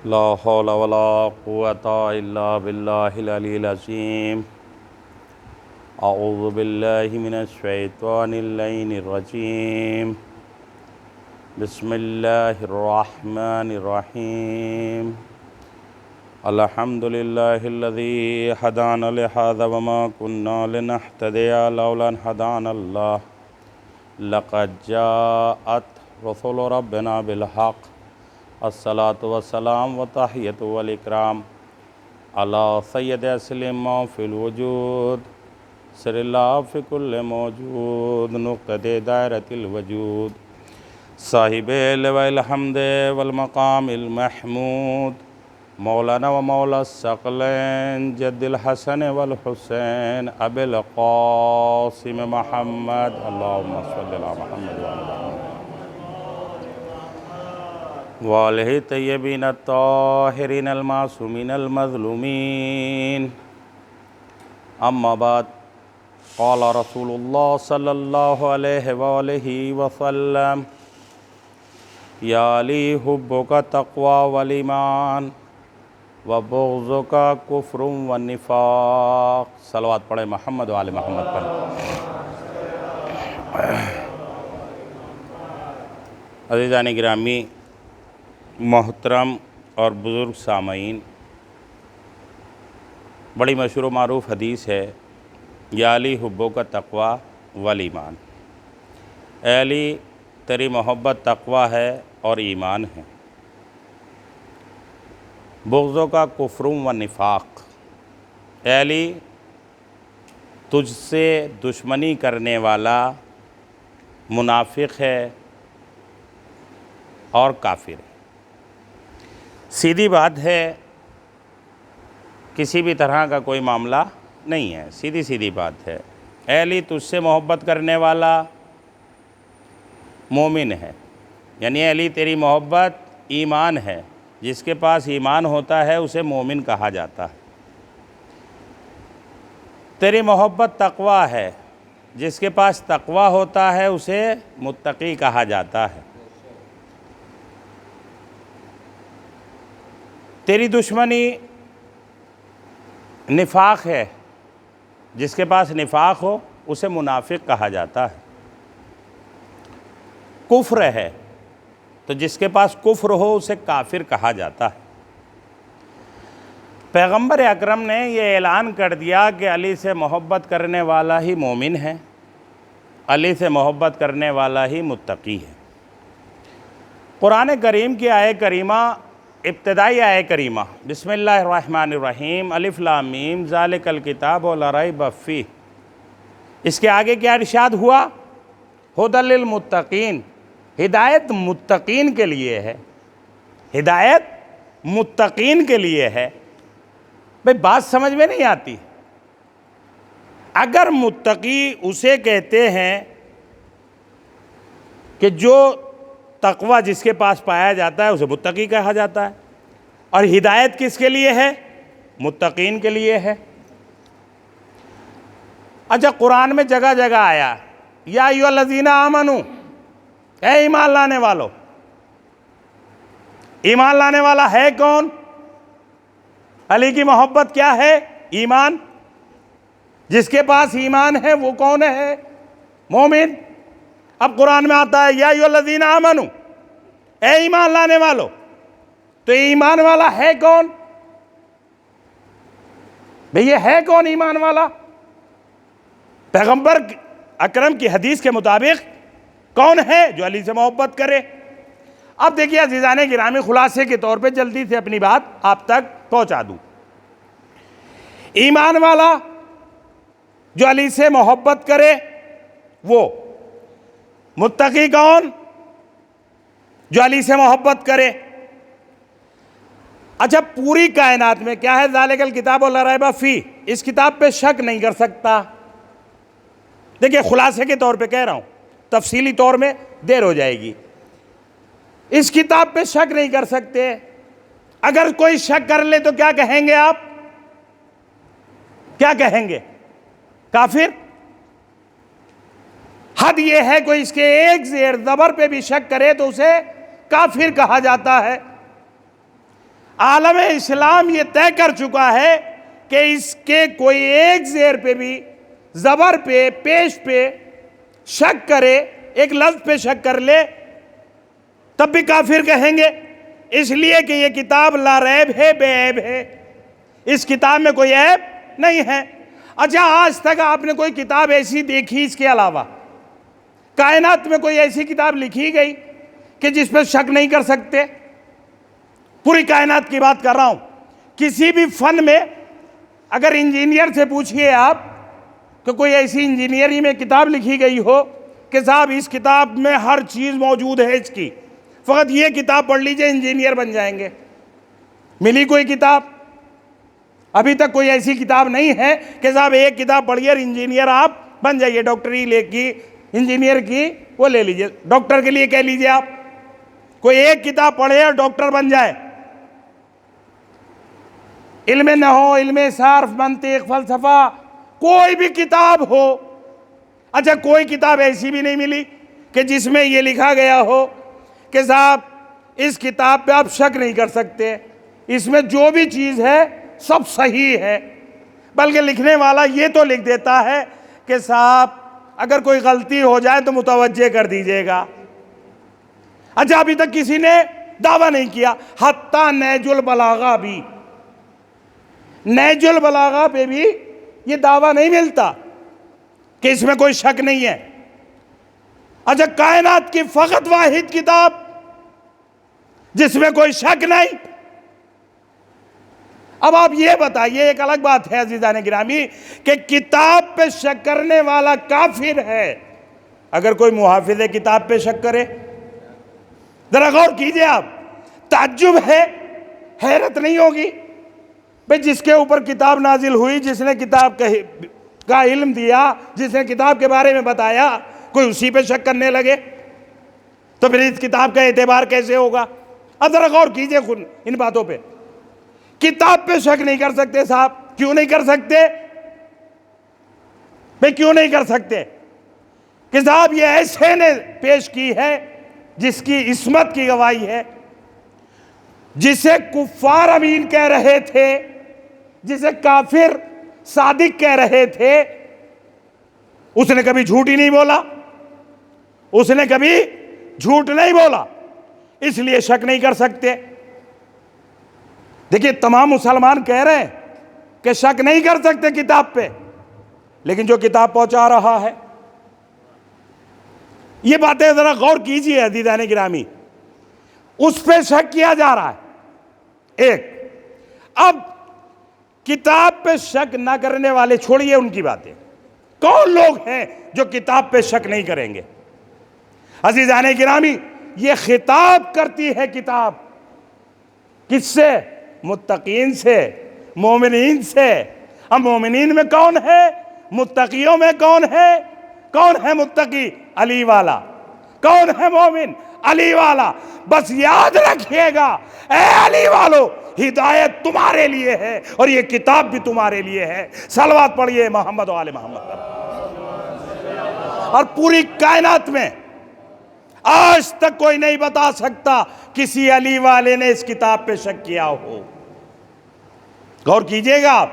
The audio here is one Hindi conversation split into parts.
ला हौला वला कुव्वता इल्ला बिल्लाहिल अलील अज़ीम। अऊज़ु बिल्लाहि मिनश शैतानिर रजीम। बिस्मिल्लाहिर रहमानिर रहीम। अल्हम्दुलिल्लाहिल्लज़ी हदाना लिहाज़ा वमा कुन्ना लिनहतदिया लौला अन हदानल्लाह। लक़द जाअत रुसुलु रब्बिना बिल हक़। अस्सलातु वस्सलाम व तहियतु वल इकराम अला सय्यद अस्लिम फिल वजूद सिरिल्ला फि कुल्ल मौजूद नुक़्तदे दायरतिल वजूद साहिबिल वल हम्द वल मक़ामिल महमूद मौलाना व मौला सकलैन जद्दिल हसन वल हुसैन अबिल क़ासिम मुहम्मद अल्लाहुम्मा सल्लि अला मुहम्मद व अला वालिहि तय्यबीन अत्ताहिरीन अलमासूमीन अलमज़लूमीन। अम्मा बाद क़ाल रसूलुल्लाह सल्लल्लाहु अलैहि वआलिहि वसल्लम या अली हुब्बुका तक़वा वल ईमान व बुग़्ज़ुका कुफ़्रुन व निफ़ाक़। सलवात पढ़े मोहम्मद व आले मोहम्मद पर। अज़ीज़ान गिरामी, मोहतरम और बुज़ुर्ग सामईन, बड़ी मशहूर व मारूफ़ हदीस है, या अली हुब्बुका तक़वा वल ईमान। ए अली, तेरी मोहब्बत तक़वा है और ईमान है। बुग़्ज़ुका कुफ़्रुन व निफ़ाक़। ए अली, तुझसे दुश्मनी करने वाला मुनाफिक है और काफिर है। सीधी बात है, किसी भी तरह का कोई मामला नहीं है, सीधी सीधी बात है। ए अली, तुझसे मोहब्बत करने वाला मोमिन है, यानी अली तेरी मोहब्बत ईमान है। जिसके पास ईमान होता है उसे मोमिन कहा जाता है। तेरी मोहब्बत तक़वा है, जिसके पास तक़वा होता है उसे मुत्तक़ी कहा जाता है। तेरी दुश्मनी निफ़ाक़ है, जिसके पास निफ़ाक़ हो उसे मुनाफिक कहा जाता है। कुफ्र है, तो जिसके पास कुफ्र हो उसे काफिर कहा जाता है। पैगंबर अकरम ने यह ऐलान कर दिया कि अली से मोहब्बत करने वाला ही मोमिन है, अली से मोहब्बत करने वाला ही मुत्तकी है। कुरान करीम की आय करीमा, इब्तिदाई आय करीमा, बिस्मिल्लाहिर्रहमानिर्रहीम, अलिफ लाम मीम, ज़ालिकल किताबु ला रैब फ़ीह। इसके आगे क्या इरशाद हुआ? हुदल लिल मुत्तकीन। हिदायत मुत्तकीन के लिए है, हिदायत मुत्तकीन के लिए है। भाई बात समझ में नहीं आती। अगर मुत्तकी उसे कहते हैं कि जो तक़वा जिसके पास पाया जाता है उसे मुत्तकी कहा जाता है, और हिदायत किसके लिए है? मुत्तकीन के लिए है। अच्छा, कुरान में जगह जगह आया या अय्युहल्लज़ीना आमनू, ए ईमान लाने वालों। ईमान लाने वाला है कौन? अली की मोहब्बत क्या है? ईमान। जिसके पास ईमान है वो कौन है? मोमिन। अब कुरान में आता है या अय्युहल्लज़ीना आमनू, ए ईमान लाने वालों। तो ईमान वाला है कौन? भैया है कौन ईमान वाला? पैगंबर अकरम की हदीस के मुताबिक कौन है जो अली से मोहब्बत करे? अब देखिए अज़ीज़ाने गिरामी, खुलासे के तौर पे जल्दी से अपनी बात आप तक पहुंचा दूं। ईमान वाला जो अली से मोहब्बत करे वो। मुत्तकी कौन? जो अली से मोहब्बत करे। अच्छा, पूरी कायनात में क्या है? ज़ालिकल किताबु ला रैब फ़ीह, इस किताब पे शक नहीं कर सकता। देखिए खुलासे के तौर पे कह रहा हूं, तफसीली तौर में देर हो जाएगी। इस किताब पे शक नहीं कर सकते। अगर कोई शक कर ले तो क्या कहेंगे आप? क्या कहेंगे? काफिर। हद यह है कोई इसके एक ज़ेर ज़बर पे भी शक करे तो उसे काफिर कहा जाता है। आलम इस्लाम ये तय कर चुका है कि इसके कोई एक ज़ेर पे भी, ज़बर पे, पेश पे शक करे, एक लफ्ज़ पे शक कर ले, तब भी काफिर कहेंगे, इसलिए कि ये किताब लारैब है, बेऐब है। इस किताब में कोई ऐब नहीं है। अच्छा, आज तक आपने कोई किताब ऐसी देखी इसके अलावा? कायनात में कोई ऐसी किताब लिखी गई कि जिस पर शक नहीं कर सकते? पूरी कायनात की बात कर रहा हूं। किसी भी फन में अगर इंजीनियर से पूछिए आप कि कोई ऐसी इंजीनियरिंग में किताब लिखी गई हो कि साहब इस किताब में हर चीज़ मौजूद है इसकी, फ़कत ये किताब पढ़ लीजिए इंजीनियर बन जाएंगे, मिली कोई किताब? अभी तक कोई ऐसी किताब नहीं है कि साहब एक किताब पढ़िए और इंजीनियर आप बन जाइए। डॉक्टरी लेकी, इंजीनियर की वो ले लीजिए, डॉक्टर के लिए कह लीजिए आप, कोई एक किताब पढ़े और डॉक्टर बन जाए। इल्म नहू, इल्म सार्फ, मंतिक, फलसफा, कोई भी किताब हो। अच्छा, कोई किताब ऐसी भी नहीं मिली कि जिसमें ये लिखा गया हो कि साहब इस किताब पे आप शक नहीं कर सकते, इसमें जो भी चीज़ है सब सही है। बल्कि लिखने वाला ये तो लिख देता है कि साहब अगर कोई गलती हो जाए तो मुतवज्जे कर दीजिएगा। अच्छा, अभी तक किसी ने दावा नहीं किया, हत्ता नहजुल बलागा भी, नहजुल बलागा पे भी ये दावा नहीं मिलता कि इसमें कोई शक नहीं है। अच्छा, कायनात की फकत वाहिद किताब जिसमें कोई शक नहीं। अब आप ये बताइए, एक अलग बात है अजीज़ान गिरामी कि किताब पे शक करने वाला काफिर है। अगर कोई मुहाफिज़ किताब पे शक करे, जरा गौर कीजिए आप, ताज्जुब है, हैरत नहीं होगी भाई जिसके ऊपर किताब नाजिल हुई, जिसने किताब का इल्म दिया, जिसने किताब के बारे में बताया, कोई उसी पे शक करने लगे तो फिर इस किताब का एतबार कैसे होगा? अब जरा गौर कीजिए खुद इन बातों पे। किताब पे शक नहीं कर सकते साहब, क्यों नहीं कर सकते भाई? क्यों नहीं कर सकते कि साहब ये ऐसे ने पेश की है जिसकी इस्मत की गवाही है, जिसे कुफ्फार अमीन कह रहे थे, जिसे काफिर सादिक कह रहे थे, उसने कभी झूठ ही नहीं बोला, उसने कभी झूठ नहीं बोला, इसलिए शक नहीं कर सकते। देखिए, तमाम मुसलमान कह रहे हैं कि शक नहीं कर सकते किताब पे, लेकिन जो किताब पहुंचा रहा है, ये बातें जरा गौर कीजिए अज़ीज़ान गिरामी, उस पे शक किया जा रहा है। एक, अब किताब पे शक ना करने वाले छोड़िए उनकी बातें, कौन लोग हैं जो किताब पे शक नहीं करेंगे? अज़ीज़ान गिरामी, ये खिताब करती है किताब, किससे? मुत्तकीन से, मोमिनीन से। अब मोमिनीन में कौन है? मुत्तकियों में कौन है? कौन है मुत्तकी? अली वाला। कौन है मोमिन? अली वाला। बस याद रखिएगा, ए अली वालो, हिदायत तुम्हारे लिए है और ये किताब भी तुम्हारे लिए है। सलवात पढ़िए मोहम्मद व आले मोहम्मद पर। और पूरी कायनात में आज तक कोई नहीं बता सकता किसी अली वाले ने इस किताब पे शक किया हो। गौर कीजिएगा आप,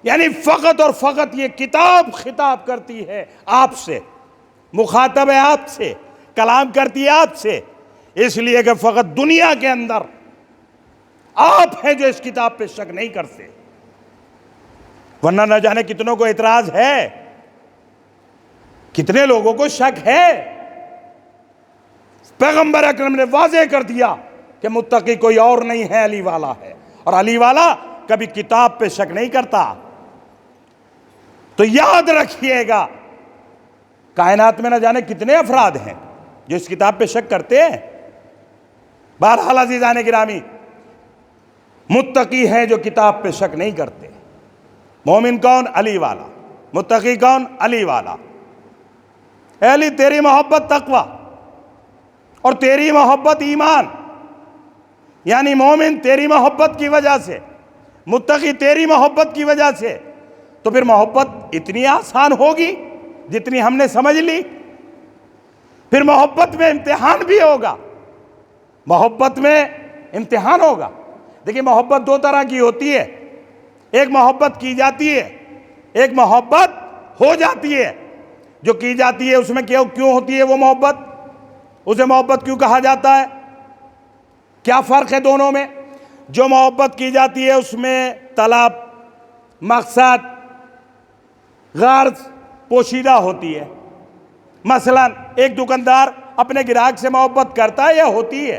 यानी फकत और फकत ये किताब खिताब करती है आपसे, मुखातब है आपसे, कलाम करती है आपसे, इसलिए कि फकत दुनिया के अंदर आप हैं जो इस किताब पे शक नहीं करते, वरना न जाने कितनों को इतराज है, कितने लोगों को शक है। पैगंबर अकरम ने वाज़ेह कर दिया कि मुत्तकी कोई और नहीं है, अली वाला है, और अली वाला कभी किताब पे शक नहीं करता। तो याद रखिएगा, कायनात में न जाने कितने अफराद हैं जो इस किताब पे शक करते हैं। बहरहाल अज़ीज़ान गिरामी, मुत्तकी हैं जो किताब पे शक नहीं करते। मोमिन कौन? अली वाला। मुत्तकी कौन? अली वाला। अली, तेरी मोहब्बत तकवा और तेरी मोहब्बत ईमान, यानी मोमिन तेरी मोहब्बत की वजह से, मुत्तकी तेरी मोहब्बत की वजह से, तो फिर मोहब्बत इतनी आसान होगी जितनी हमने समझ ली। फिर मोहब्बत में इम्तिहान भी होगा, मोहब्बत में इम्तिहान होगा। देखिए, मोहब्बत दो तरह की होती है। एक मोहब्बत की जाती है, एक मोहब्बत हो जाती है। जो की जाती है उसमें क्यों होती है वो मोहब्बत? उसे मोहब्बत क्यों कहा जाता है? क्या फर्क है दोनों में? जो मोहब्बत की जाती है उसमें तलब, मकसद, गर्ज पोशीदा होती है। मसलन एक दुकानदार अपने ग्राहक से मोहब्बत करता है या होती है?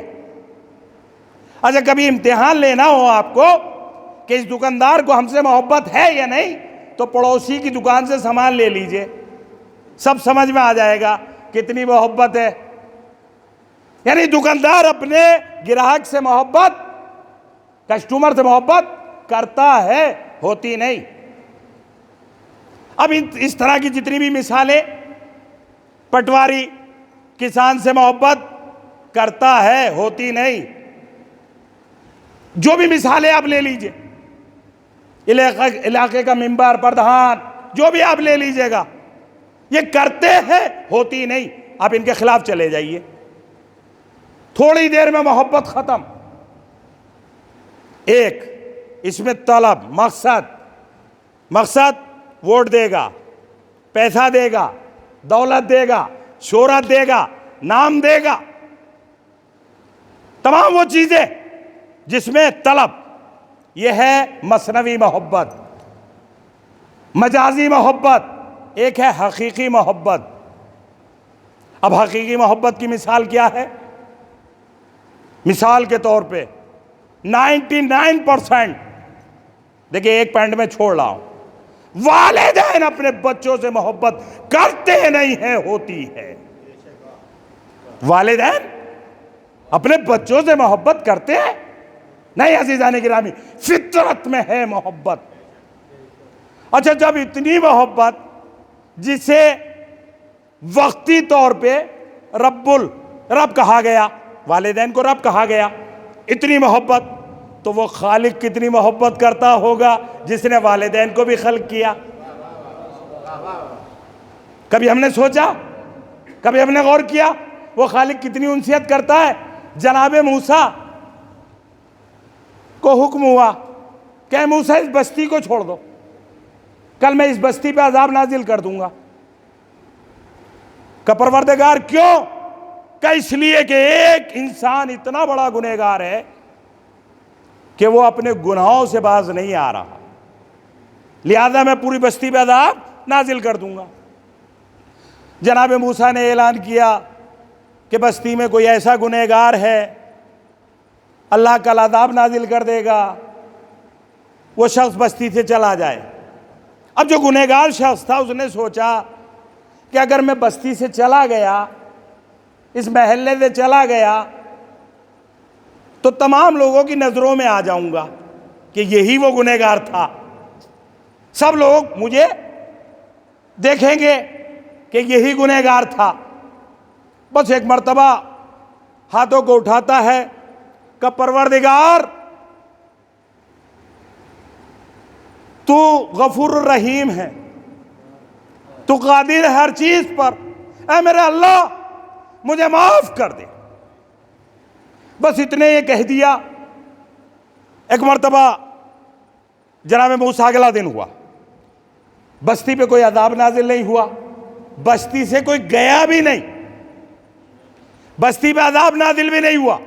अच्छा, कभी इम्तिहान लेना हो आपको कि इस दुकानदार को हमसे मोहब्बत है या नहीं, तो पड़ोसी की दुकान से सामान ले लीजिए, सब समझ में आ जाएगा कितनी मोहब्बत है। यानी दुकानदार अपने ग्राहक से मोहब्बत, कस्टमर से मोहब्बत करता है, होती नहीं। अब इस तरह की जितनी भी मिसालें, पटवारी किसान से मोहब्बत करता है, होती नहीं। जो भी मिसालें आप ले लीजिए, इलाके का मेंबर, प्रधान, जो भी आप ले लीजिएगा, ये करते हैं, होती नहीं। आप इनके खिलाफ चले जाइए, थोड़ी देर में मोहब्बत खत्म। एक इसमें तलब, मकसद वोट देगा, पैसा देगा, दौलत देगा, शोहरत देगा, नाम देगा, तमाम वो चीजें जिसमें तलब। यह है मसनवी मोहब्बत, मजाजी मोहब्बत। एक है हकीकी मोहब्बत। अब हकीकी मोहब्बत की मिसाल क्या है? मिसाल के तौर पे 99%, देखिए एक पॉइंट में छोड़ रहा हूं, वालिदैन अपने बच्चों से मोहब्बत करते नहीं है, होती है। वालिदैन अपने बच्चों से मोहब्बत करते हैं नहीं अज़ीज़ान गिरामी, फितरत में है मोहब्बत। अच्छा, जब इतनी मोहब्बत जिसे वक्ती तौर पे रब कहा गया, वालिदैन को रब कहा गया, इतनी मोहब्बत, तो वो खालिक कितनी मोहब्बत करता होगा जिसने वालिदैन को भी खल्क किया? कभी हमने सोचा, कभी हमने गौर किया वो खालिक कितनी उनसियत करता है? जनाब मूसा को हुक्म हुआ कि मूसा इस बस्ती को छोड़ दो, कल मैं इस बस्ती पे अजाब नाजिल कर दूंगा। का परवरदिगार क्यों? का इसलिए कि एक इंसान इतना बड़ा गुनहगार है कि वो अपने गुनाहों से बाज नहीं आ रहा, लिहाजा मैं पूरी बस्ती पे अजाब नाजिल कर दूंगा। जनाब मूसा ने ऐलान किया कि बस्ती में कोई ऐसा गुनहगार है, अल्लाह कल अजाब नाजिल कर देगा, वो शख्स बस्ती से चला जाए। अब जो गुनहगार शख्स था उसने सोचा कि अगर मैं बस्ती से चला गया, इस महल्ले से चला गया, तो तमाम लोगों की नज़रों में आ जाऊंगा कि यही वो गुनहगार था। सब लोग मुझे देखेंगे कि यही गुनहगार था। बस एक मर्तबा हाथों को उठाता है कि परवरदिगार तू गफूर रहीम है, तू कादिर हर चीज पर, ऐ मेरे अल्लाह मुझे माफ कर दे। बस इतने ये कह दिया। एक मर्तबा जनाब मूसा अगला दिन हुआ, बस्ती पे कोई अजाब नाजिल नहीं हुआ, बस्ती से कोई गया भी नहीं, बस्ती पे अजाब नाजिल भी नहीं हुआ।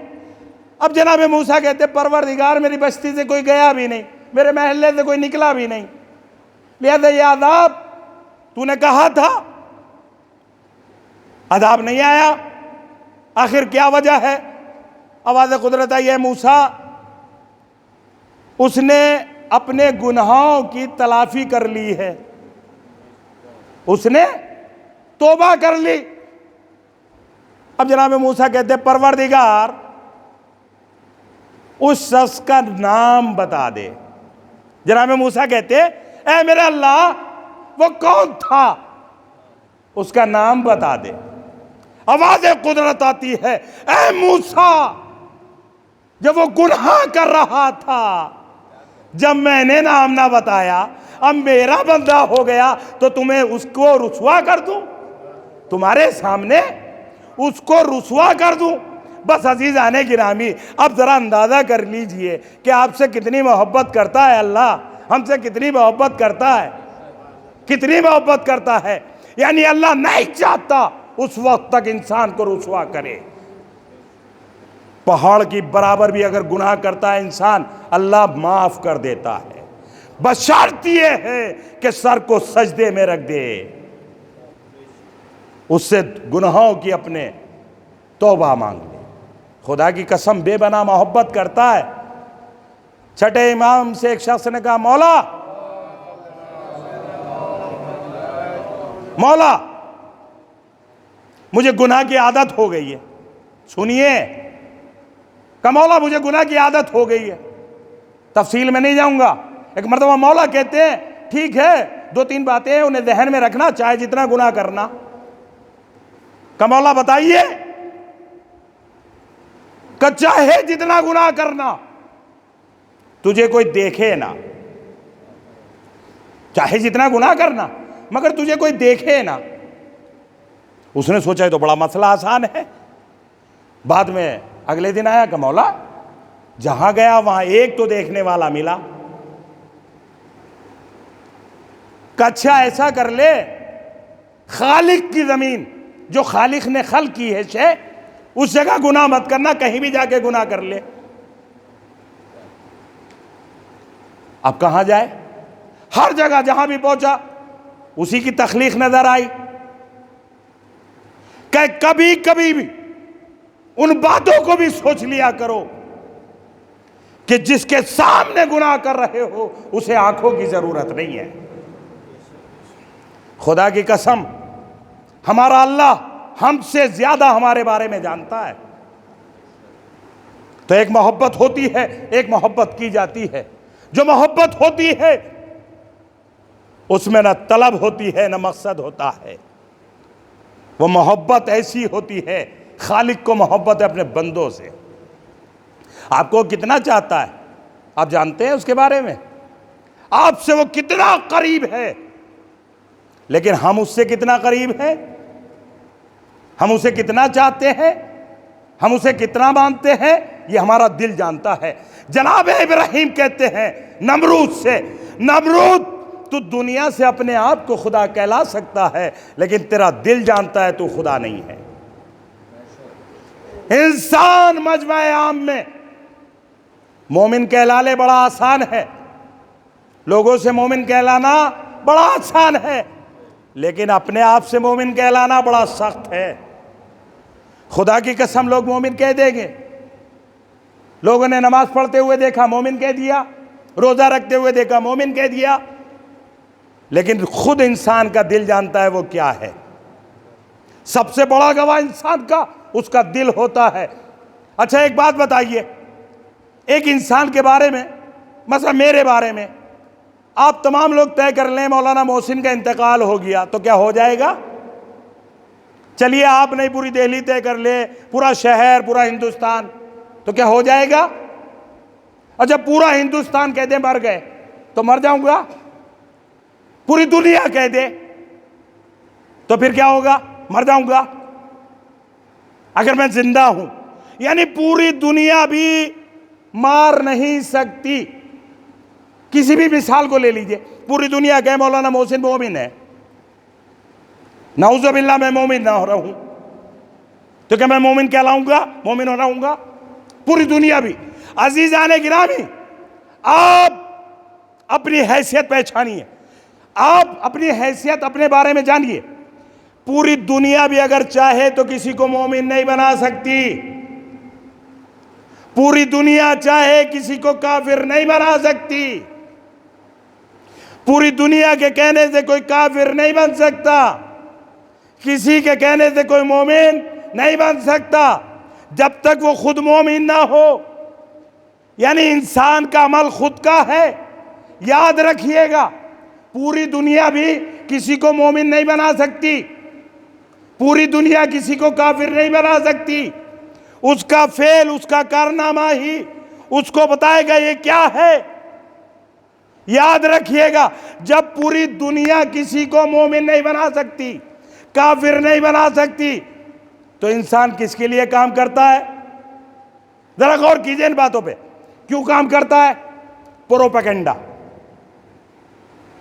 अब जनाब मूसा कहते परवरदिगार मेरी बस्ती से कोई गया भी नहीं, मेरे महल्ले से कोई निकला भी नहीं, लिहाजा ये अजाब तूने कहा था, अजाब नहीं आया, आखिर क्या वजह है? आवाज़ कुदरत आई है, मूसा उसने अपने गुनाहों की तलाफी कर ली है, उसने तौबा कर ली। अब जनाब मूसा कहते परवरदिगार उस शख्स का नाम बता दे। जनाब मूसा कहते ऐ मेरे अल्लाह वो कौन था, उसका नाम बता दे। आवाज़ कुदरत आती है, ऐ मूसा जब वो गुनाह कर रहा था, जब मैंने नाम ना बताया, अब मेरा बंदा हो गया तो तुम्हें उसको रुसवा कर दूं, तुम्हारे सामने उसको रुसवा कर दूं, बस अजीज आने गिरामी, अब ज़रा अंदाज़ा कर लीजिए कि आपसे कितनी मोहब्बत करता है अल्लाह, हमसे कितनी मोहब्बत करता है, कितनी मोहब्बत करता है। यानी अल्लाह नहीं चाहता उस वक्त तक इंसान को रुसवा करे। पहाड़ की बराबर भी अगर गुनाह करता है इंसान, अल्लाह माफ कर देता है, बशर्त ये है कि सर को सजदे में रख दे, उससे गुनाहों की अपने तौबा मांग ले। खुदा की कसम बेबना मोहब्बत करता है। छठे इमाम से एक शख्स ने कहा, मौला मौला मुझे गुनाह की आदत हो गई है। सुनिए, कहा मौला मुझे गुनाह की आदत हो गई है। तफसील में नहीं जाऊंगा। एक मर्तबा मौला कहते हैं, ठीक है, 2-3 बातें हैं, उन्हें जहन में रखना, चाहे जितना गुनाह करना। कहा मौला बताइए। कहा चाहे जितना गुनाह करना, तुझे कोई देखे ना, चाहे जितना गुनाह करना मगर तुझे कोई देखे ना। उसने सोचा ये तो बड़ा मसला आसान है। बाद में अगले दिन आया कि मौला जहां गया वहां एक तो देखने वाला मिला। कच्छा ऐसा कर ले, खालिक की जमीन जो खालिक ने खल की है शे, उस जगह गुनाह मत करना, कहीं भी जाके गुनाह कर ले। अब कहां जाए? हर जगह जहां भी पहुंचा उसी की तखलीक नजर आई। कभी कभी भी उन बातों को भी सोच लिया करो कि जिसके सामने गुनाह कर रहे हो उसे आंखों की जरूरत नहीं है। खुदा की कसम, हमारा अल्लाह हमसे ज्यादा हमारे बारे में जानता है। तो एक मोहब्बत होती है, एक मोहब्बत की जाती है। जो मोहब्बत होती है उसमें न तलब होती है न मकसद होता है। वो मोहब्बत ऐसी होती है, खालिक को मोहब्बत है अपने बंदों से। आपको कितना चाहता है आप जानते हैं उसके बारे में, आपसे वो कितना करीब है। लेकिन हम उससे कितना करीब हैं, हम उसे कितना चाहते हैं, हम उसे कितना मानते हैं, ये हमारा दिल जानता है। जनाब इब्राहिम कहते हैं नमरूद से, नमरूद तू दुनिया से अपने आप को खुदा कहला सकता है, लेकिन तेरा दिल जानता है तू खुदा नहीं है। इंसान मजमा आम में मोमिन कहलाने बड़ा आसान है, लोगों से मोमिन कहलाना बड़ा आसान है, लेकिन अपने आप से मोमिन कहलाना बड़ा सख्त है। खुदा की कसम लोग मोमिन कह देंगे, लोगों ने नमाज पढ़ते हुए देखा मोमिन कह दिया, रोजा रखते हुए देखा मोमिन कह दिया, लेकिन खुद इंसान का दिल जानता है वो क्या है। सबसे बड़ा गवाह इंसान का उसका दिल होता है। अच्छा एक बात बताइए, एक इंसान के बारे में, मसला मेरे बारे में, आप तमाम लोग तय कर लें मौलाना मोहसिन का इंतकाल हो गया तो क्या हो जाएगा? चलिए आप नहीं, पूरी दिल्ली तय कर ले, पूरा शहर, पूरा हिंदुस्तान, तो क्या हो जाएगा? अच्छा पूरा हिंदुस्तान कह दे मर गए तो मर जाऊंगा, पूरी दुनिया कह दे तो फिर क्या होगा? मर जाऊंगा। अगर मैं जिंदा हूं, यानी पूरी दुनिया भी मार नहीं सकती। किसी भी मिसाल को ले लीजिए, पूरी दुनिया कहे मौलाना मोहसिन मोमिन है, नाउज़ुबिल्लाह मैं मोमिन ना हो रहा हूं, तो क्या मैं मोमिन कहलाऊंगा, मोमिन हो रहूंगा? पूरी दुनिया भी। अजीज़ाने गिरामी, आप अपनी हैसियत पहचानिए, आप अपनी हैसियत अपने बारे में जानिए। पूरी दुनिया भी अगर चाहे तो किसी को मोमिन नहीं बना सकती, पूरी दुनिया चाहे किसी को काफिर नहीं बना सकती, पूरी दुनिया के कहने से कोई काफिर नहीं बन सकता, किसी के कहने से कोई मोमिन नहीं बन सकता जब तक वो खुद मोमिन ना हो। यानी इंसान का अमल खुद का है। याद रखिएगा, पूरी दुनिया भी किसी को मोमिन नहीं बना सकती, पूरी दुनिया किसी को काफिर नहीं बना सकती। उसका फेल, उसका कारनामा ही उसको बताएगा ये क्या है। याद रखिएगा, जब पूरी दुनिया किसी को मोमिन नहीं बना सकती, काफिर नहीं बना सकती, तो इंसान किसके लिए काम करता है? जरा गौर कीजिए इन बातों पे। क्यों काम करता है? प्रोपेगेंडा।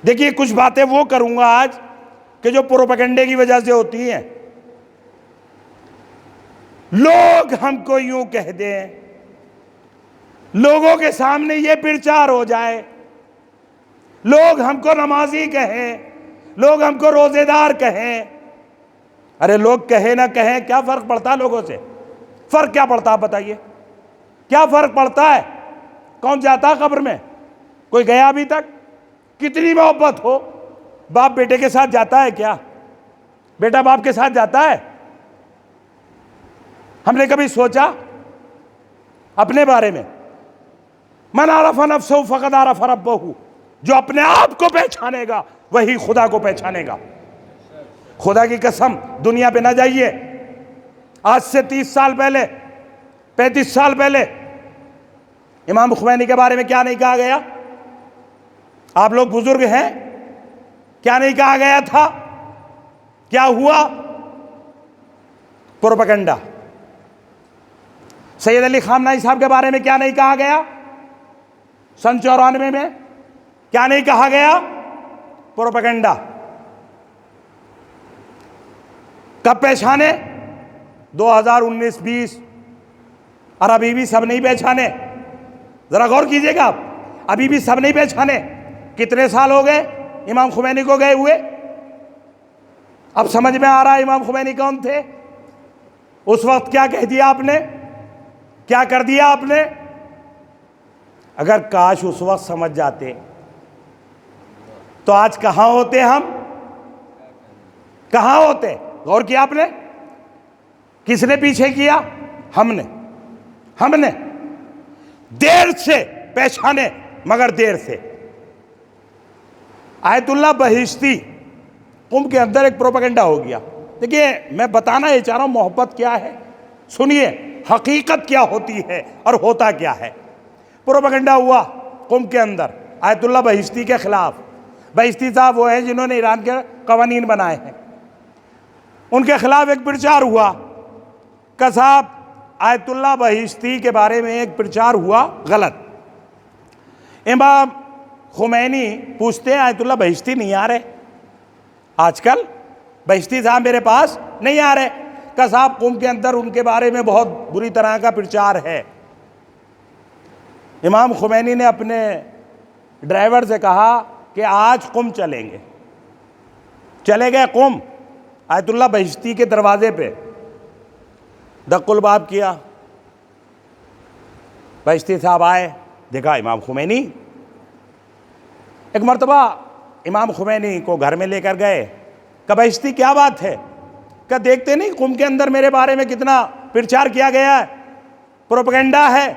देखिए कुछ बातें वो करूंगा आज कि जो प्रोपेगेंडे की वजह से होती हैं। लोग हमको यूं कह दें, लोगों के सामने ये प्रचार हो जाए, लोग हमको नमाजी कहें, लोग हमको रोजेदार कहें। अरे लोग कहे ना कहें, क्या फर्क पड़ता है लोगों से? फर्क क्या पड़ता है बताइए? क्या फर्क पड़ता है? कौन जाता है कब्र में? कोई गया अभी तक? कितनी मोहब्बत हो, बाप बेटे के साथ जाता है क्या? बेटा बाप के साथ जाता है? हमने कभी सोचा अपने बारे में? मन आरफ नफ्सहु फक़द आरफ रब्बहु। जो अपने आप को पहचानेगा वही खुदा को पहचानेगा। खुदा की कसम, दुनिया पे ना जाइए। आज से 30 साल पहले, 35 साल पहले इमाम खुमैनी के बारे में क्या नहीं कहा गया? आप लोग बुजुर्ग हैं, क्या नहीं कहा गया था? क्या हुआ? प्रोपेगेंडा। सैयद अली खामनाई साहब के बारे में क्या नहीं कहा गया? सन 94 में क्या नहीं कहा गया? प्रोपेगेंडा। कब पहचाने? 2019-20। और अभी भी सब नहीं पहचाने। जरा गौर कीजिएगा आप, अभी भी सब नहीं पहचाने। कितने साल हो गए इमाम खुमैनी को गए हुए? अब समझ में आ रहा है इमाम खुमैनी कौन थे। उस वक्त क्या कह दिया आपने, क्या कर दिया आपने। अगर काश उस वक्त समझ जाते तो आज कहां होते हम, कहां होते? गौर किया आपने? किसने पीछे किया? हमने देर से पहचाने, मगर देर से। आयतुल्लाह बहिश्ती कुम के अंदर एक प्रोपेगेंडा हो गया। देखिए मैं बताना ये चाह रहा हूं मोहब्बत क्या है, सुनिए हकीकत क्या होती है और होता क्या है। प्रोपेगेंडा हुआ कुम के अंदर आयतुल्लाह बहिश्ती के खिलाफ। बहिश्ती साहब वो हैं जिन्होंने ईरान के कवानीन बनाए हैं। उनके खिलाफ एक प्रचार हुआ कि साहब आयतुल्लाह बहिश्ती के बारे में एक प्रचार हुआ गलत। इमाम खुमैनी पूछते हैं आयतुल्लाह बहिश्ती नहीं आ रहे आजकल, बहिश्ती साहब मेरे पास नहीं आ रहे। का साहब कुम के अंदर उनके बारे में बहुत बुरी तरह का प्रचार है। इमाम खुमैनी ने अपने ड्राइवर से कहा कि आज कुम चलेंगे। चले गए कुम, आयतुल्लाह बहिश्ती के दरवाजे पे दक्कुल बाब किया। बहिश्ती साहब आए, देखा इमाम खुमैनी। एक मरतबा इमाम खुमैनी को घर में लेकर गए। का बहिश्ती क्या बात है? क्या देखते नहीं कुम के अंदर मेरे बारे में कितना प्रचार किया गया है, प्रोपेगेंडा है,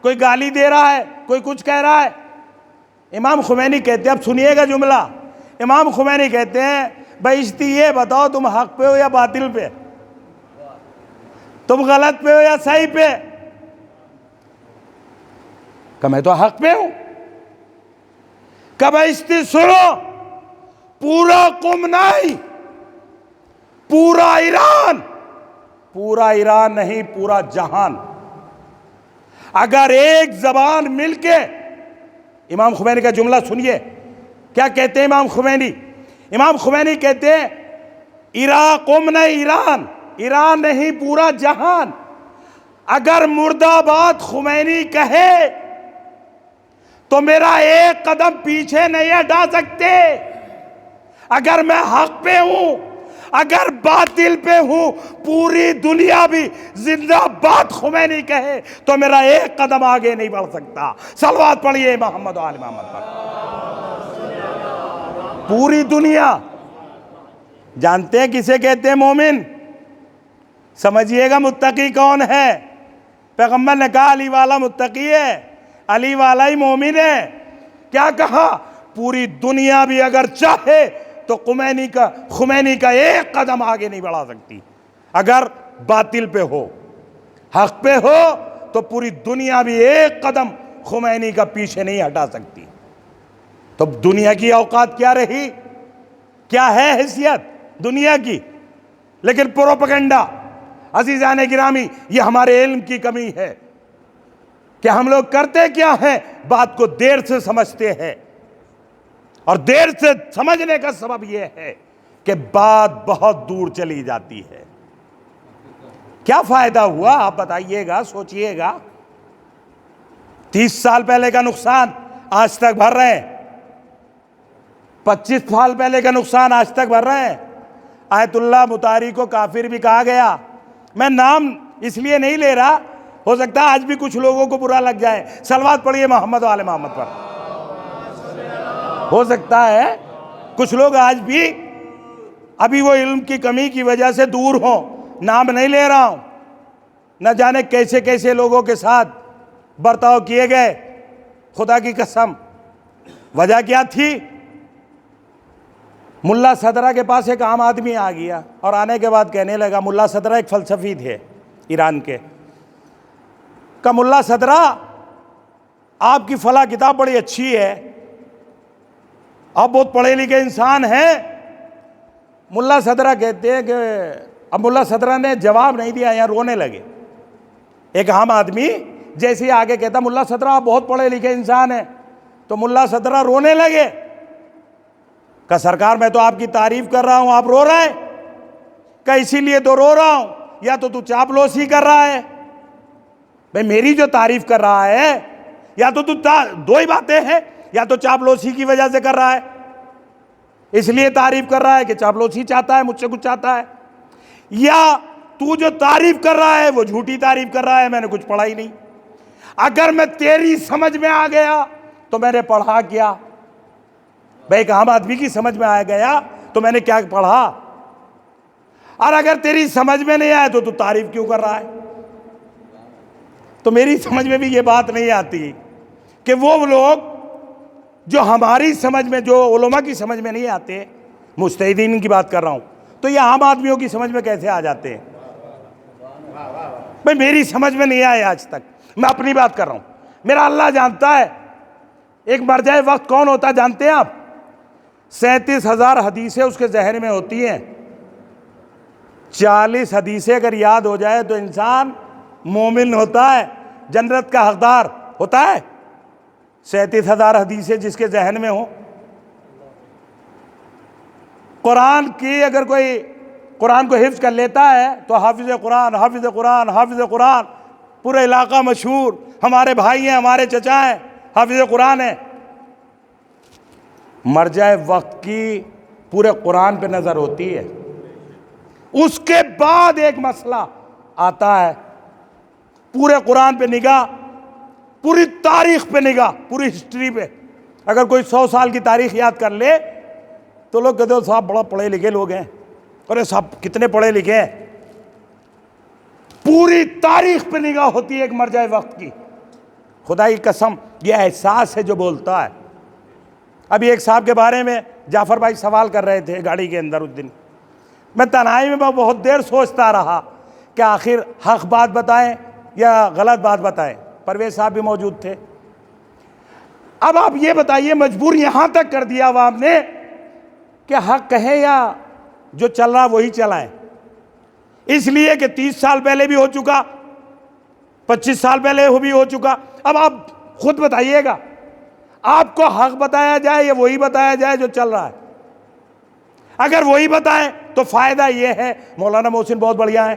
कोई गाली दे रहा है, कोई कुछ कह रहा है। इमाम खुमैनी कहते हैं, अब सुनिएगा जुमला। इमाम खुमैनी कहते हैं बहिश्ती ये बताओ तुम हक पे हो या बातिल पे, तुम गलत पे हो या सही पे? कि मैं तो हक पे हूं। कब बहिश्ती सुनो, पूरा कुम नहीं, पूरा ईरान नहीं, पूरा जहान अगर एक जबान मिलके, इमाम खुमैनी का जुमला सुनिए क्या कहते हैं इमाम खुमैनी। इमाम खुमैनी कहते हैं कुम नहीं ईरान नहीं, पूरा जहान अगर मुर्दाबाद खुमैनी कहे तो मेरा एक कदम पीछे नहीं हटा सकते। अगर मैं हक पे हूं, अगर बातिल पे हूं, पूरी दुनिया भी जिंदाबाद खुमैनी कहे तो मेरा एक कदम आगे नहीं बढ़ सकता। सलवात पढ़िए मोहम्मद आल मोहम्मद पर। पूरी दुनिया जानते हैं किसे कहते हैं मोमिन? समझिएगा मुत्तकी कौन है। पैगंबर ने कहा अली वाला मुत्तकी है, अली वाला ही मोमिन है। क्या कहा? पूरी दुनिया भी अगर चाहे तो खुमैनी का एक कदम आगे नहीं बढ़ा सकती। अगर बातिल पे हो, हक पे हो तो पूरी दुनिया भी एक कदम खुमैनी का पीछे नहीं हटा सकती। तो दुनिया की औकात क्या रही, क्या है हैसियत दुनिया की। लेकिन प्रोपेगेंडा, अजीजान गिरामी, ये हमारे इल्म की कमी है, कि हम लोग करते क्या हैं, बात को देर से समझते हैं, और देर से समझने का सबब यह है कि बात बहुत दूर चली जाती है। क्या फायदा हुआ आप बताइएगा, सोचिएगा। 30 साल पहले का नुकसान आज तक भर रहे हैं, 25 साल पहले का नुकसान आज तक भर रहे हैं। आयतुल्लाह मुतारी को काफिर भी कहा गया। मैं नाम इसलिए नहीं ले रहा, हो सकता है आज भी कुछ लोगों को बुरा लग जाए। सलवात पढ़िए मोहम्मद वाले मोहम्मद पर। हो सकता है कुछ लोग आज भी अभी वो इल्म की कमी की वजह से दूर हो। नाम नहीं ले रहा हूं, न जाने कैसे कैसे लोगों के साथ बर्ताव किए गए। खुदा की कसम, वजह क्या थी? मुल्ला सदरा के पास एक आम आदमी आ गया और आने के बाद कहने लगा, मुल्ला सदरा एक फलसफी थे ईरान के, का मुल्ला सदरा आपकी फला किताब बड़ी अच्छी है, आप बहुत पढ़े लिखे इंसान हैं। मुल्ला सदरा कहते हैं कि अब मुल्ला सदरा ने जवाब नहीं दिया, यहाँ रोने लगे। एक आम आदमी जैसे ही आगे कहता, मुल्ला सदरा आप बहुत पढ़े लिखे इंसान हैं, तो मुल्ला सदरा रोने लगे। का सरकार मैं तो आपकी तारीफ कर रहा हूं, आप रो रहे हैं? का इसीलिए तो रो रहा हूं, या तो तू चापलूसी कर रहा है। भाई मेरी जो तारीफ कर रहा है, या तो तू दो ही बातें हैं, या तो चापलूसी की वजह से कर रहा है, इसलिए तारीफ कर रहा है कि चापलूसी चाहता है, मुझसे कुछ चाहता है, या तू जो तारीफ कर रहा है वो झूठी तारीफ कर रहा है, मैंने कुछ पढ़ा ही नहीं। अगर मैं तेरी समझ में आ गया तो मैंने पढ़ा क्या? भाई एक आम आदमी की समझ में आ गया तो मैंने क्या पढ़ा? और अगर तेरी समझ में नहीं आया तो तू तारीफ क्यों कर रहा है? तो मेरी समझ में भी ये बात नहीं आती कि वो लोग जो हमारी समझ में, जो उलमा की समझ में नहीं आते, मुस्तहिदीन की बात कर रहा हूं, तो ये आम आदमियों की समझ में कैसे आ जाते हैं? भाई मेरी समझ में नहीं आए आज तक। मैं अपनी बात कर रहा हूं, मेरा अल्लाह जानता है। एक मरजाए वक्त कौन होता है जानते हैं आप? 37,000 हदीसें उसके जहन में होती हैं। 40 हदीसें अगर याद हो जाए तो इंसान मोमिन होता है, जन्नत का हकदार होता है। 37,000 हदीसें जिसके जहन में हो। कुरान की अगर कोई कुरान को हिफ्ज कर लेता है तो हाफिज कुरान, हाफिज कुरान, हाफिज कुरान, पूरा इलाका मशहूर, हमारे भाई हैं, हमारे चचा हैं, हाफिज कुरान है। मर जाए वक्त की पूरे कुरान पे नजर होती है। उसके बाद एक मसला आता है, पूरे कुरान पे निगाह, पूरी तारीख पे निगाह, पूरी हिस्ट्री पे। अगर कोई 100 साल की तारीख याद कर ले तो लोग कहते हो साहब बड़ा पढ़े लिखे लोग हैं। अरे साहब कितने पढ़े लिखे हैं? पूरी तारीख पे निगाह होती है एक मर जाए वक्त की। खुदा की कसम, यह एहसास है जो बोलता है। अभी एक साहब के बारे में जाफर भाई सवाल कर रहे थे गाड़ी के अंदर उस दिन। मैं तन्हाई में बहुत देर सोचता रहा कि आखिर हक बात बताएं या गलत बात बताएं। परवेज साहब भी मौजूद थे। अब आप ये बताइए, मजबूर यहां तक कर दिया अवाम ने कि हक कहें या जो चल रहा वही चलाएं, इसलिए कि 30 साल पहले भी हो चुका, 25 साल पहले भी हो चुका। अब आप खुद बताइएगा, आपको हक बताया जाए या वही बताया जाए जो चल रहा है? अगर वही बताएं तो फायदा ये है, मौलाना मोहसिन बहुत बढ़िया है,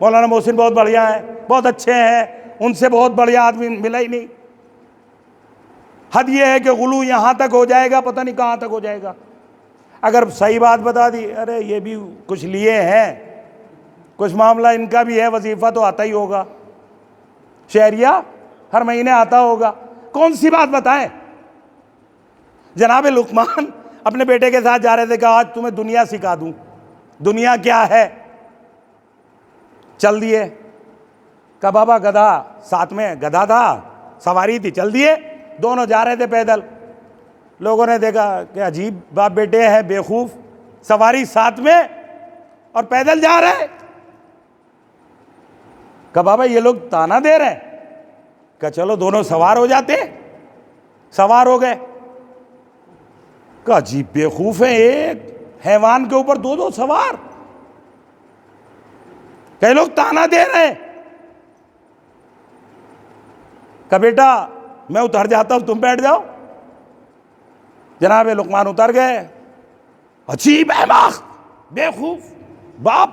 मौलाना मोहसिन बहुत बढ़िया है, बहुत अच्छे हैं, उनसे बहुत बढ़िया आदमी मिला ही नहीं। हद ये है कि गुलू यहां तक हो जाएगा, पता नहीं कहां तक हो जाएगा। अगर सही बात बता दी, अरे ये भी कुछ लिए हैं, कुछ मामला इनका भी है, वजीफा तो आता ही होगा, शहरिया हर महीने आता होगा, कौन सी बात बताएं? जनाब लुकमान अपने बेटे के साथ जा रहे थे, कहा आज तुम्हें दुनिया सिखा दूं। दुनिया क्या है? चल दिए। कहा बाबा गधा, साथ में गधा था, सवारी थी, चल दिए। दोनों जा रहे थे पैदल। लोगों ने देखा कि अजीब बाप बेटे हैं, बेवकूफ, सवारी साथ में और पैदल जा रहे हैं। कहा बाबा ये लोग ताना दे रहे हैं। कहा चलो दोनों सवार हो जाते। सवार हो गए। कहा अजीब बेवकूफ है, एक हैवान के ऊपर दो सवार। कई लोग ताना दे रहे हैं। कहा बेटा मैं उतर जाता हूँ, तुम बैठ जाओ। जनाब लुकमान उतर गए। अजीब अहमक बेवकूफ बाप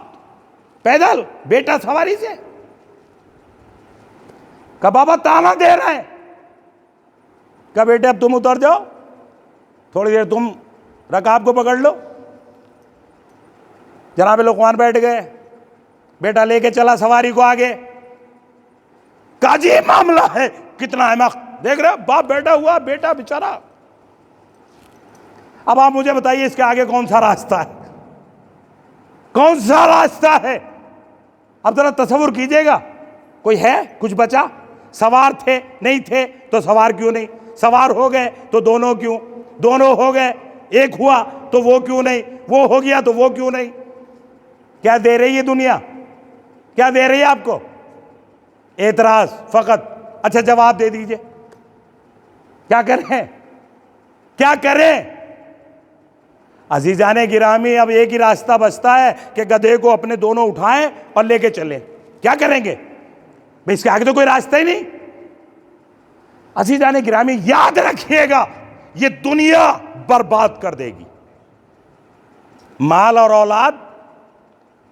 पैदल, बेटा सवारी से। कहा बाबा ताना दे रहे हैं। कहा बेटे अब तुम उतर जाओ, थोड़ी देर तुम रकाब को पकड़ लो। जनाब लुकमान बैठ गए, बेटा लेके चला सवारी को आगे। काजी मामला है, कितना अहमक देख रहे हो, बाप बैठा हुआ, बेटा बेचारा। अब आप मुझे बताइए इसके आगे कौन सा रास्ता है, कौन सा रास्ता है? अब जरा तसव्वुर कीजिएगा, कोई है कुछ बचा? सवार थे नहीं थे तो सवार क्यों नहीं, सवार हो गए तो दोनों क्यों, दोनों हो गए एक हुआ तो वो क्यों नहीं, वो हो गया तो वो क्यों नहीं? क्या दे रही है दुनिया, क्या दे रही है आपको? एतराज फकत। अच्छा जवाब दे दीजिए, क्या करें, क्या करें? अजीजाने गिरामी, अब एक ही रास्ता बचता है कि गधे को अपने दोनों उठाएं और लेके चले। क्या करेंगे भाई, इसके आगे तो कोई रास्ता ही नहीं। अजीजाने गिरामी याद रखिएगा, ये दुनिया बर्बाद कर देगी। माल और औलाद,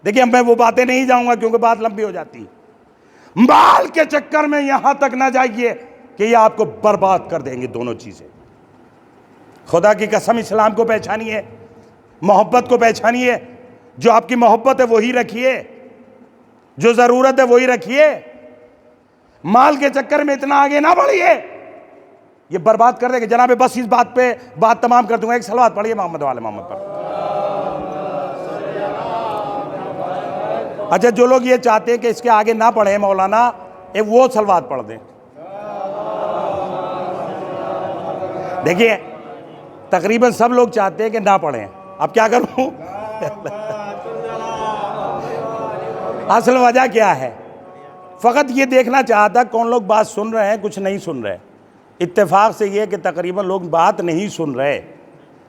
देखिए मैं वो बातें नहीं जाऊंगा क्योंकि बात लंबी हो जाती है। माल के चक्कर में यहां तक ना जाइए कि ये आपको बर्बाद कर देंगे दोनों चीजें। खुदा की कसम, इस्लाम को पहचानिए, मोहब्बत को पहचानिए। जो आपकी मोहब्बत है वही रखिए, जो जरूरत है वही रखिए। माल के चक्कर में इतना आगे ना बढ़िए, ये बर्बाद कर देगा। जनाब बस इस बात पे बात तमाम कर दूंगा। एक सलवात पढ़िए मोहम्मद वाले मोहम्मद पर। अच्छा जो लोग ये चाहते हैं कि इसके आगे ना पढ़े मौलाना, एक वो सलवात पढ़ दें। देखिए तकरीबन सब लोग चाहते हैं कि ना पढ़ें, अब क्या करूं? असल वजह क्या है, फ़कत ये देखना चाहता कौन लोग बात सुन रहे हैं, कुछ नहीं सुन रहे। इत्तेफाक से ये कि तकरीबन लोग बात नहीं सुन रहे।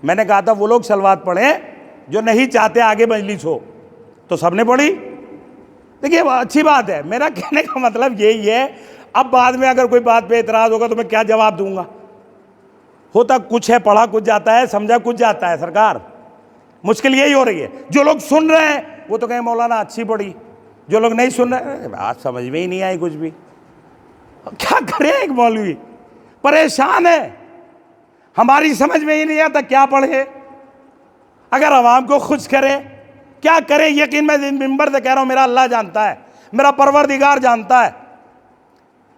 मैंने कहा था वो लोग सलवात पढ़ें जो नहीं चाहते आगे मजलिस हो, तो सबने पढ़ी। देखिए अच्छी बात है, मेरा कहने का मतलब यही है। अब बाद में अगर कोई बात पे एतराज़ होगा तो मैं क्या जवाब दूंगा? होता कुछ है, पढ़ा कुछ जाता है, समझा कुछ जाता है। सरकार मुश्किल यही हो रही है। जो लोग सुन रहे हैं वो तो कहें मौलाना अच्छी पढ़ी, जो लोग नहीं सुन रहे बात समझ में ही नहीं आई कुछ भी। क्या करे, एक मौलवी परेशान है, हमारी समझ में ही नहीं आता क्या पढ़े। अगर आवाम को खुश करे क्या करे? यकीन मैं मिंबर से कह रहा हूं, मेरा अल्लाह जानता है, मेरा परवरदिगार जानता है।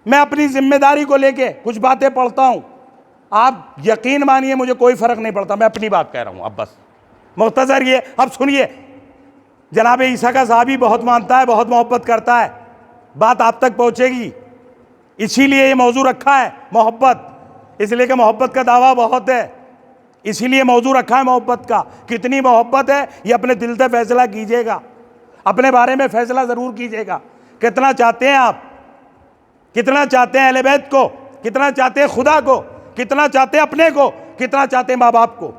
मैं अपनी जिम्मेदारी को लेके कुछ बातें पढ़ता हूं। आप यकीन मानिए मुझे कोई फर्क नहीं पड़ता, मैं अपनी बात कह रहा हूं। अब बस मुख्तसर ये, अब सुनिए। जनाब ईसा का साहबी बहुत मानता है, बहुत मोहब्बत करता है, बात आप तक पहुंचेगी। इसीलिए ये मौजू रखा है मोहब्बत, इसलिए कि मोहब्बत का दावा बहुत है, इसीलिए मौजू रखा है मोहब्बत का। कितनी मोहब्बत है ये अपने दिल से फैसला कीजिएगा, अपने बारे में फैसला ज़रूर कीजिएगा। कितना चाहते हैं आप, कितना चाहते हैं अहले बैत को, कितना चाहते हैं खुदा को, कितना चाहते हैं अपने को, कितना चाहते हैं माँ बाप को।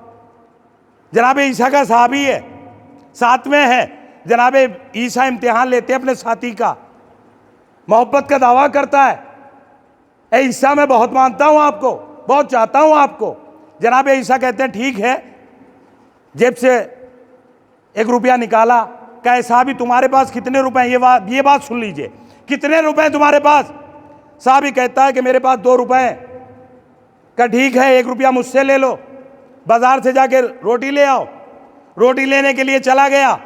जनाब ईसा का साहबी है, साथ में है। जनाब ईसा इम्तिहान लेते हैं अपने साथी का, मोहब्बत का दावा करता है। ए ईसा मैं बहुत मानता हूँ आपको, बहुत चाहता हूँ आपको। जनाब ईसा कहते हैं ठीक है, जेब से 1 रुपया निकाला, कहा साहबी तुम्हारे पास कितने रुपए हैं? ये बात सुन लीजिए, कितने रुपए तुम्हारे पास? साहबी कहता है कि मेरे पास 2 रुपए हैं। कहा ठीक है 1 रुपया मुझसे ले लो, बाजार से जाके रोटी ले आओ। रोटी लेने के लिए चला गया,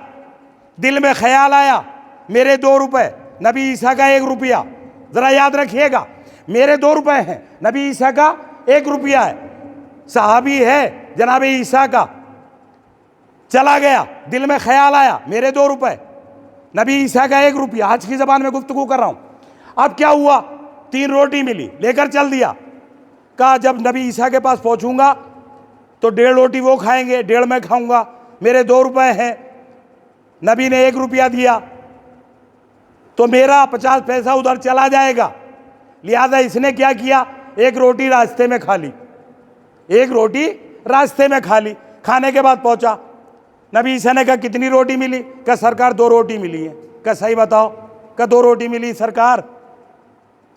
दिल में ख्याल आया मेरे 2 रुपए, नबी ईसा का 1 रुपया। ज़रा याद रखिएगा, मेरे 2 रुपए हैं, नबी ईसा का 1 रुपया है। सहाबी है जनाब ईसा का, चला गया, दिल में ख्याल आया मेरे 2 रुपए, नबी ईसा का 1 रुपया। आज की ज़बान में गुफ्तगू कर रहा हूँ। अब क्या हुआ, 3 रोटी मिली, लेकर चल दिया। कहा जब नबी ईसा के पास पहुँचूंगा तो 1.5 रोटी वो खाएंगे, 1.5 मैं खाऊंगा, मेरे 2 रुपए हैं। नबी ने 1 रुपया दिया तो मेरा 50 पैसा उधर चला जाएगा। लिहाजा इसने क्या किया, 1 रोटी रास्ते में खा ली, 1 रोटी रास्ते में खा ली। खाने के बाद पहुंचा, नबी ईसा ने कहा कितनी रोटी मिली? कहा सरकार 2 रोटी मिली है। कहा सही बताओ? कहा 2 रोटी मिली सरकार।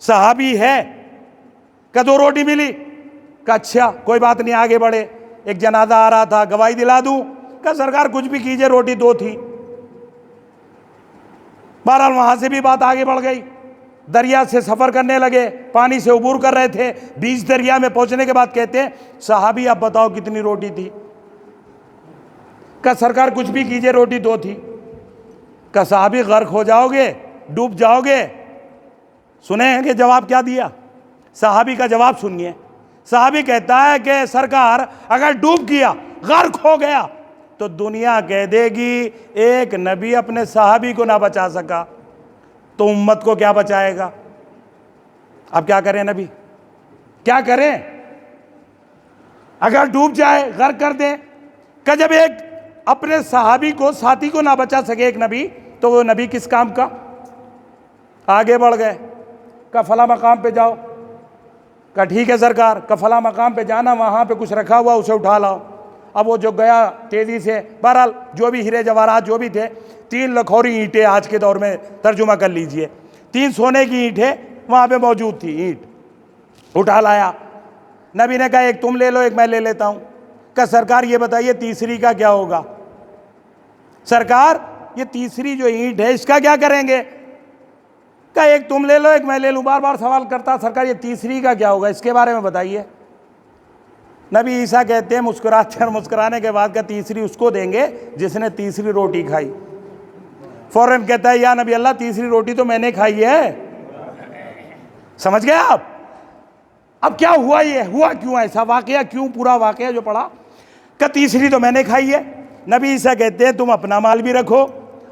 सहाबी है, क्या 2 रोटी मिली? क्या अच्छा कोई बात नहीं, आगे बढ़े। एक जनाजा आ रहा था, गवाही दिला दूं? क्या सरकार कुछ भी कीजिए, रोटी 2 थी। बहरहाल वहां से भी बात आगे बढ़ गई। दरिया से सफर करने लगे, पानी से उबूर कर रहे थे। बीच दरिया में पहुंचने के बाद कहते हैं, साहबी आप बताओ कितनी रोटी थी? क्या सरकार कुछ भी कीजिए, रोटी 2 थी। क्या साहबी गर्क हो जाओगे, डूब जाओगे? सुने हैं कि जवाब क्या दिया? साहबी का जवाब सुनिए। साहबी कहता है कि सरकार अगर डूब गया, गर्क हो गया, तो दुनिया कह देगी एक नबी अपने साहबी को ना बचा सका, तो उम्मत को क्या बचाएगा? अब क्या करें नबी, क्या करें? अगर डूब जाए, गर्क कर दे। कि जब एक अपने साहबी को, साथी को ना बचा सके एक नबी, तो वो नबी किस काम का? आगे बढ़ गए। का फला मकाम पे जाओ। का ठीक है सरकार, का फला मकाम पे जाना, वहाँ पे कुछ रखा हुआ उसे उठा लाओ। अब वो जो गया तेज़ी से, बहरहाल जो भी हीरे जवाहरात जो भी थे, 3 लखोरी ईंटें आज के दौर में तर्जुमा कर लीजिए, 3 सोने की ईंटें वहाँ पे मौजूद थी। ईंट उठा लाया। नबी ने कहा एक तुम ले लो, एक मैं ले लेता हूँ। का सरकार ये बताइए तीसरी का क्या होगा? सरकार ये तीसरी जो ईंट है इसका क्या करेंगे? का एक तुम ले लो, एक मैं ले लूँ। बार बार सवाल करता, सरकार ये तीसरी का क्या होगा, इसके बारे में बताइए। नबी ईसा कहते हैं मुस्कुराते और मुस्कुराने के बाद का तीसरी उसको देंगे जिसने तीसरी रोटी खाई। फौरन कहता है या नबी अल्लाह तीसरी रोटी तो मैंने खाई है। समझ गए आप? अब क्या हुआ, ये हुआ क्यों ऐसा वाकया, क्यों पूरा वाकया जो पढ़ा? का तीसरी तो मैंने खाई है। नबी ईसा कहते हैं तुम अपना माल भी रखो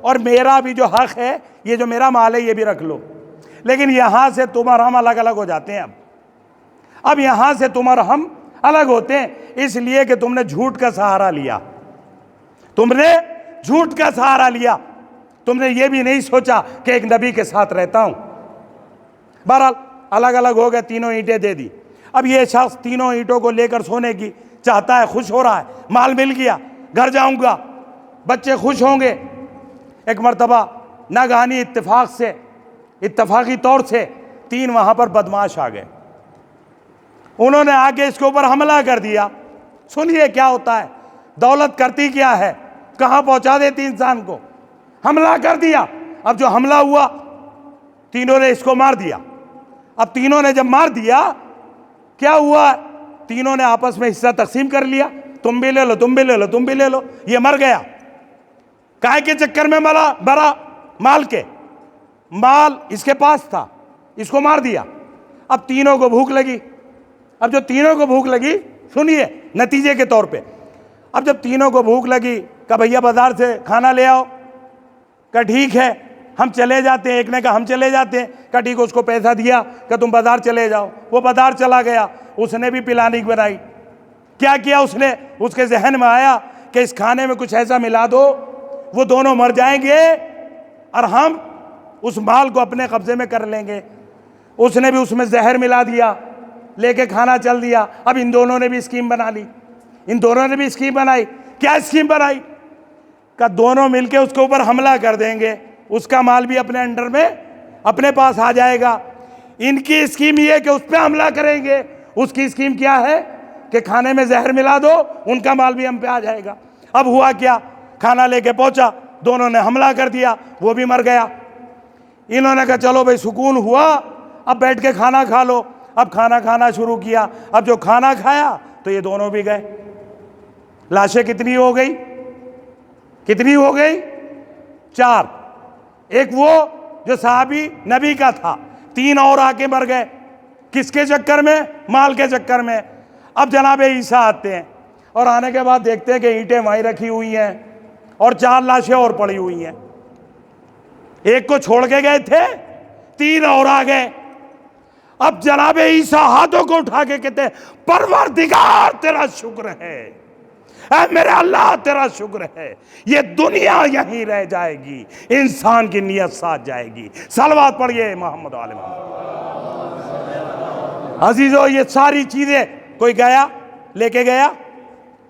और मेरा भी जो हक है, ये जो मेरा माल है ये भी रख लो। लेकिन यहां से तुम और हम अलग अलग हो जाते हैं। अब यहां से तुम और हम अलग होते हैं इसलिए कि तुमने झूठ का सहारा लिया। तुमने झूठ का सहारा लिया। तुमने ये भी नहीं सोचा कि एक नबी के साथ रहता हूं। बहरहाल अलग अलग हो गए, तीनों ईंटें दे दी। अब ये शख्स तीनों ईंटों को लेकर सोने की चाहता है, खुश हो रहा है, माल मिल गया, घर जाऊंगा, बच्चे खुश होंगे। एक मर्तबा नागहानी इत्तेफाक से, इत्तेफाकी तौर से 3 वहां पर बदमाश आ गए। उन्होंने आके इसके ऊपर हमला कर दिया। सुनिए क्या होता है, दौलत करती क्या है, कहां पहुंचा देती इंसान को। हमला कर दिया। अब जो हमला हुआ, तीनों ने इसको मार दिया। अब तीनों ने जब मार दिया, क्या हुआ? तीनों ने आपस में हिस्सा तकसीम कर लिया। तुम भी ले लो, तुम भी ले लो, तुम भी ले लो। ये मर गया। काय के चक्कर में मरा? माल के। माल इसके पास था, इसको मार दिया। अब तीनों को भूख लगी। अब जो तीनों को भूख लगी, सुनिए नतीजे के तौर पे, अब जब तीनों को भूख लगी, कहा भैया बाजार से खाना ले आओ। कहा ठीक है हम चले जाते हैं। एक ने कहा हम चले जाते हैं। कहा ठीक है, उसको पैसा दिया कि तुम बाजार चले जाओ। वो बाजार चला गया। उसने भी प्लानिंग बनाई। क्या किया उसने? उसके जहन में आया कि इस खाने में कुछ ऐसा मिला दो वो दोनों मर जाएंगे और हम उस माल को अपने कब्जे में कर लेंगे। उसने भी उसमें जहर मिला दिया, लेके खाना चल दिया। अब इन दोनों ने भी स्कीम बना ली। इन दोनों ने भी स्कीम बनाई। क्या स्कीम बनाई? का दोनों मिलके उसके ऊपर हमला कर देंगे, उसका माल भी अपने अंडर में अपने पास आ जाएगा। इनकी स्कीम ये कि उस पर हमला करेंगे। उसकी स्कीम क्या है कि खाने में जहर मिला दो, उनका माल भी हम पे आ जाएगा। अब हुआ क्या? खाना लेके पहुंचा, दोनों ने हमला कर दिया, वो भी मर गया। इन्होंने कहा चलो भाई सुकून हुआ, अब बैठ के खाना खा लो। अब खाना खाना शुरू किया। अब जो खाना खाया तो ये दोनों भी गए। लाशें कितनी हो गई? कितनी हो गई? 4। एक वो जो साहबी नबी का था, 3 और आके मर गए। किसके चक्कर में? माल के चक्कर में। अब जनाब ईसा आते हैं और आने के बाद देखते हैं कि ईंटें वहीं रखी हुई हैं और 4 लाशें और पड़ी हुई हैं। एक को छोड़ के गए थे, 3 और आ गए। अब जनाब ईसा हाथों को उठा के कहते हैं परवरदिगार तेरा शुक्र है, ऐ मेरे अल्लाह तेरा शुक्र है, ये दुनिया यहीं रह जाएगी, इंसान की नियत साथ जाएगी। सलवात पढ़िए मोहम्मद आले मोहम्मद। अजीजों ये सारी चीजें कोई गया लेके गया,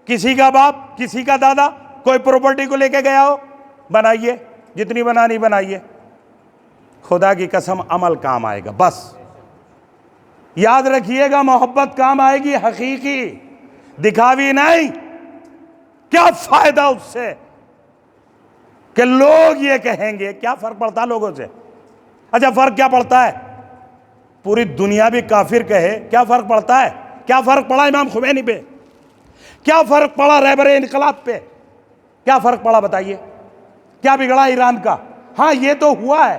किसी का बाप किसी का दादा कोई प्रॉपर्टी को लेके गया हो, बनाइए जितनी बनानी बनाइए, खुदा की कसम अमल काम आएगा। बस याद रखिएगा, मोहब्बत काम आएगी हकीकी, दिखावी नहीं। क्या फायदा उससे कि लोग ये कहेंगे, क्या फर्क पड़ता है लोगों से? अच्छा, फर्क क्या पड़ता है? पूरी दुनिया भी काफिर कहे, क्या फर्क पड़ता है? क्या फर्क पड़ा इमाम खुमैनी पे? क्या फर्क पड़ा रहबरे इनकलाब पे? क्या फर्क पड़ा बताइए? क्या बिगड़ा ईरान का? हाँ, ये तो हुआ है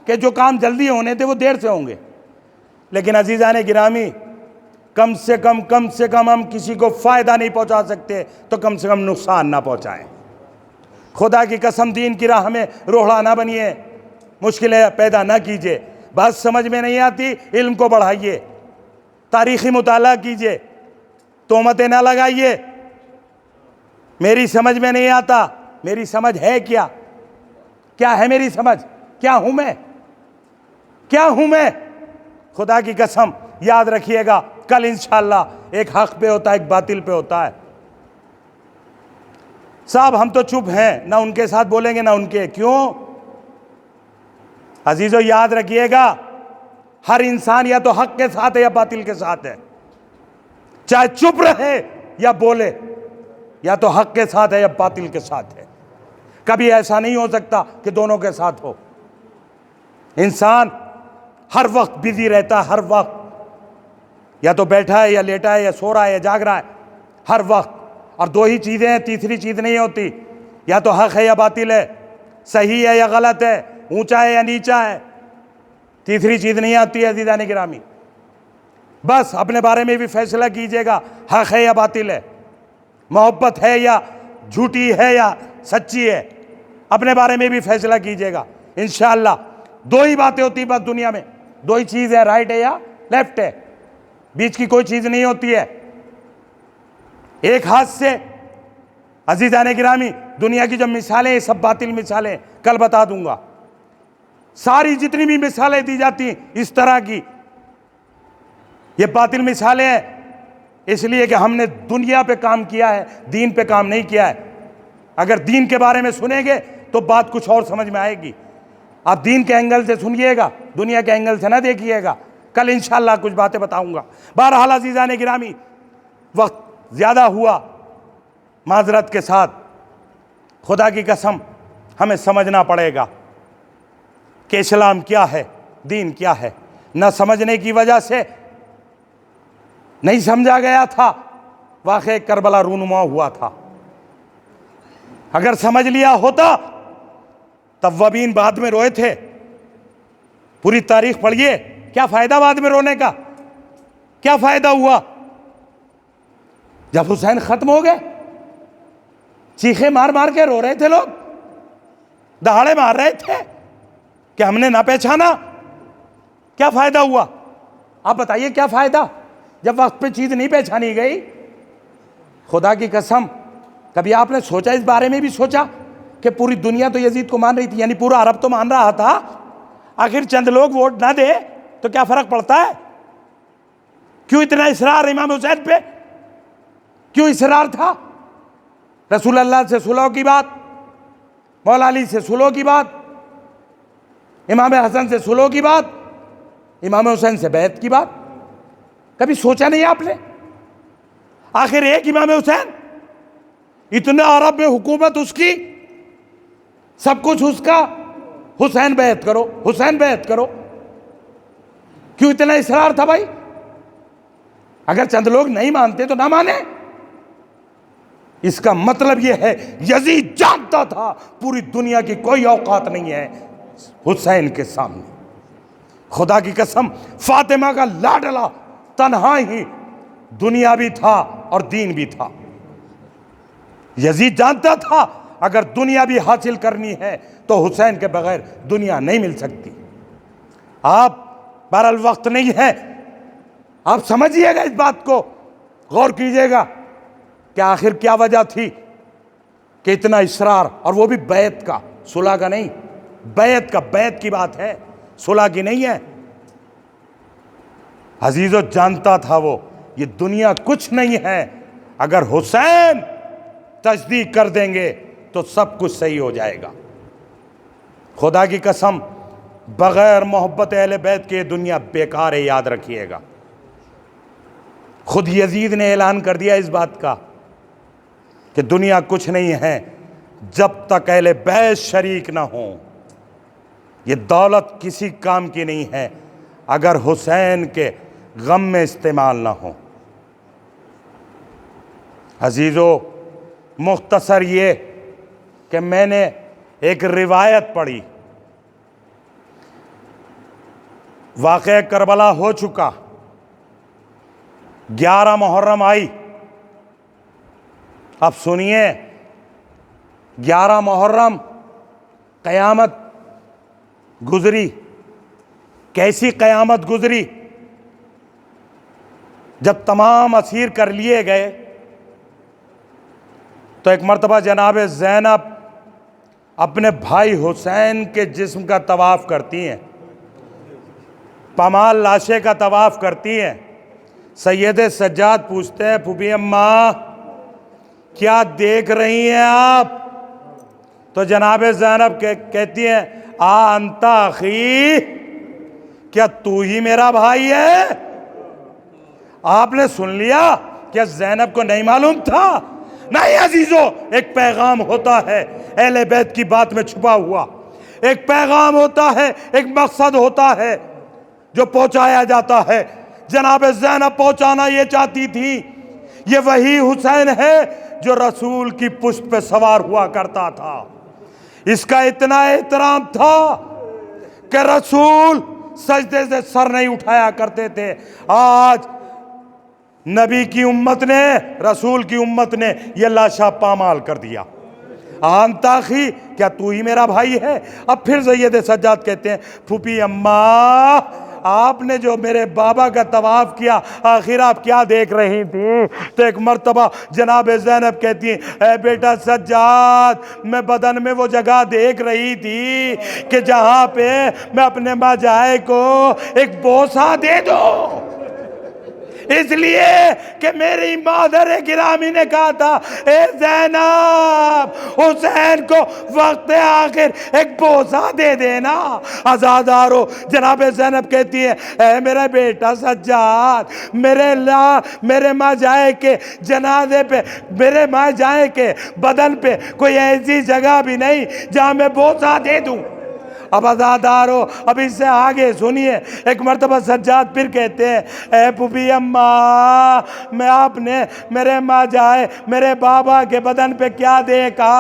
कि जो काम जल्दी होने थे वो देर से होंगे, लेकिन अजीज़ाने गिरामी, कम से कम हम किसी को फायदा नहीं पहुंचा सकते तो कम से कम नुकसान ना पहुंचाएं। खुदा की कसम, दीन की राह में रोहड़ा ना बनिए, मुश्किलें पैदा ना कीजिए। बात समझ में नहीं आती, इल्म को बढ़ाइए, तारीखी मुताला कीजिए, तोहमतें ना लगाइए। मेरी समझ में नहीं आता, मेरी समझ है क्या? क्या है मेरी समझ? क्या हूं मैं? क्या हूं मैं? खुदा की कसम, याद रखिएगा, कल इंशाअल्लाह एक हक पे होता है, एक बातिल पे होता है। साहब हम तो चुप हैं, ना उनके साथ बोलेंगे ना उनके। क्यों? अजीजों याद रखिएगा, हर इंसान या तो हक के साथ है या बातिल के साथ है। चाहे चुप रहे या बोले, या तो हक के साथ है या बातिल के साथ है। कभी ऐसा नहीं हो सकता कि दोनों के साथ हो। इंसान हर वक्त बिजी रहता है, हर वक्त या तो बैठा है या लेटा है या सो रहा है या जाग रहा है, हर वक्त। और दो ही चीजें हैं, तीसरी चीज नहीं होती। या तो हक है या बातिल है, सही है या गलत है, ऊंचा है या नीचा है। तीसरी चीज नहीं आती है अज़ीज़ान गिरामी। बस अपने बारे में भी फैसला कीजिएगा, हक है या बातिल है, मोहब्बत है या झूठी है या सच्ची है। अपने बारे में भी फैसला कीजिएगा। इंशाअल्लाह दो ही बातें होती है बस दुनिया में, दो ही चीज है, राइट है या लेफ्ट है, बीच की कोई चीज नहीं होती है। एक हाथ से अज़ीज़ान गिरामी, दुनिया की जो मिसालें हैं सब बातिल मिसालें, कल बता दूंगा। सारी जितनी भी मिसालें दी जाती हैं इस तरह की, ये बातिल मिसालें हैं, इसलिए कि हमने दुनिया पे काम किया है, दीन पे काम नहीं किया है। अगर दीन के बारे में सुनेंगे तो बात कुछ और समझ में आएगी। आप दीन के एंगल से सुनिएगा, दुनिया के एंगल से ना देखिएगा। कल इंशाअल्लाह कुछ बातें बताऊंगा। बहरहाल अज़ीज़ान गिरामी, वक्त ज़्यादा हुआ, माजरत के साथ। खुदा की कसम, हमें समझना पड़ेगा कि इस्लाम क्या है, दीन क्या है। न समझने की वजह से नहीं समझा गया था, वाक़ई करबला रूनुमा हुआ था। अगर समझ लिया होता, तव्वाबीन बाद में रोए थे। पूरी तारीख पढ़िए, क्या फ़ायदा बाद में रोने का? क्या फ़ायदा हुआ? जब हुसैन ख़त्म हो गए, चीखे मार मार के रो रहे थे लोग, दहाड़े मार रहे थे कि हमने ना पहचाना। क्या फ़ायदा हुआ? आप बताइए क्या फ़ायदा, जब वक्त पे चीज़ नहीं पहचानी गई। खुदा की कसम, कभी आपने सोचा, इस बारे में भी सोचा कि पूरी दुनिया तो यजीद को मान रही थी, यानी पूरा अरब तो मान रहा था। आखिर चंद लोग वोट ना दे तो क्या फ़र्क पड़ता है? क्यों इतना इसरार इमाम हुसैन पे? क्यों इसरार था? रसूल अल्लाह से सुलह की बात, मौला अली से सुलह की बात, इमाम हसन से सुलह की बात, इमाम हुसैन से बैत की बात। कभी सोचा नहीं आपने? आखिर एक इमाम हुसैन, इतने अरब में हुकूमत उसकी, सब कुछ उसका, हुसैन बैत करो, हुसैन बैत करो। क्यों इतना इसरार था भाई? अगर चंद लोग नहीं मानते तो ना माने। इसका मतलब यह है, यजीद जानता था पूरी दुनिया की कोई औकात नहीं है हुसैन के सामने। खुदा की कसम, फातिमा का लाडला तन्हा ही दुनिया भी था और दीन भी था। यजीद जानता था अगर दुनिया भी हासिल करनी है तो हुसैन के बगैर दुनिया नहीं मिल सकती। आप बहरहाल वक्त नहीं है, आप समझिएगा, इस बात को गौर कीजिएगा कि आखिर क्या वजह थी कि इतना इसरार, और वो भी बैत का, सुलह का नहीं, बैत का। बैत की बात है, सुलह की नहीं है। अजीजों जानता था वो, ये दुनिया कुछ नहीं है, अगर हुसैन तस्दीक कर देंगे तो सब कुछ सही हो जाएगा। खुदा की कसम, बगैर मोहब्बत अहले बैत के दुनिया बेकार है, याद रखिएगा। खुद यजीद ने ऐलान कर दिया इस बात का कि दुनिया कुछ नहीं है जब तक अहले बैत शरीक ना हो। ये दौलत किसी काम की नहीं है अगर हुसैन के गम में इस्तेमाल ना हो। अजीज़ो, मुख्तसर ये कि मैंने एक रिवायत पढ़ी, वाक़या करबला हो चुका, 11 मुहर्रम आई। अब सुनिए, 11 मुहर्रम क़यामत गुजरी। कैसी क़यामत गुजरी? जब तमाम असीर कर लिए गए तो एक मर्तबा जनाब ज़ैनब अपने भाई हुसैन के जिस्म का तवाफ़ करती हैं, पमाल लाशे का तवाफ़ करती हैं। सैयद सज्जाद पूछते हैं, फूफी अम्मा क्या देख रही हैं आप? तो जनाब ज़ैनब कहती हैं, आ अंता अखी, क्या तू ही मेरा भाई है? आपने सुन लिया? क्या ज़ैनब को नहीं मालूम था? नहीं अजीजों, एक पैगाम होता है अहले बैत की बात में छुपा हुआ, एक पैगाम होता है, एक मकसद होता है जो पहुंचाया जाता है। जनाब ज़ैनब पहुंचाना ये चाहती थी, ये वही हुसैन है जो रसूल की पुष्ट पे सवार हुआ करता था। इसका इतना एहतराम था कि रसूल सजदे से सर नहीं उठाया करते थे। आज नबी की उम्मत ने, रसूल की उम्मत ने यह लाशा पामाल कर दिया। आंताखी, क्या तू ही मेरा भाई है? अब फिर सैयद सज्जाद कहते हैं, फूफी अम्मा आपने जो मेरे बाबा का तवाफ किया, आखिर आप क्या देख रही थी? तो एक मर्तबा जनाब ज़ैनब कहती है, ए बेटा सज्जाद, मैं बदन में वो जगह देख रही थी कि जहां पे मैं अपने माजाए को एक बोसा दे दूं, इसलिए कि मेरी मादर गिरामी ने कहा था, ए ज़ैनब, हुसैन को वक्त आखिर एक बोसा दे देना। आज़ादारो, जनाब ज़ैनब कहती है, ए मेरा बेटा सज्जाद, मेरे माँ जाए के जनाजे पे, मेरे माँ जाए के बदन पे कोई ऐसी जगह भी नहीं जहाँ मैं बोसा दे दूँ। अब आज़ादारो, अब इससे आगे सुनिए, एक मर्तबा सज्जाद फिर कहते हैं, ए फूफी अम्मा, मैं आपने मेरे माँ जाए मेरे बाबा के बदन पे क्या देखा?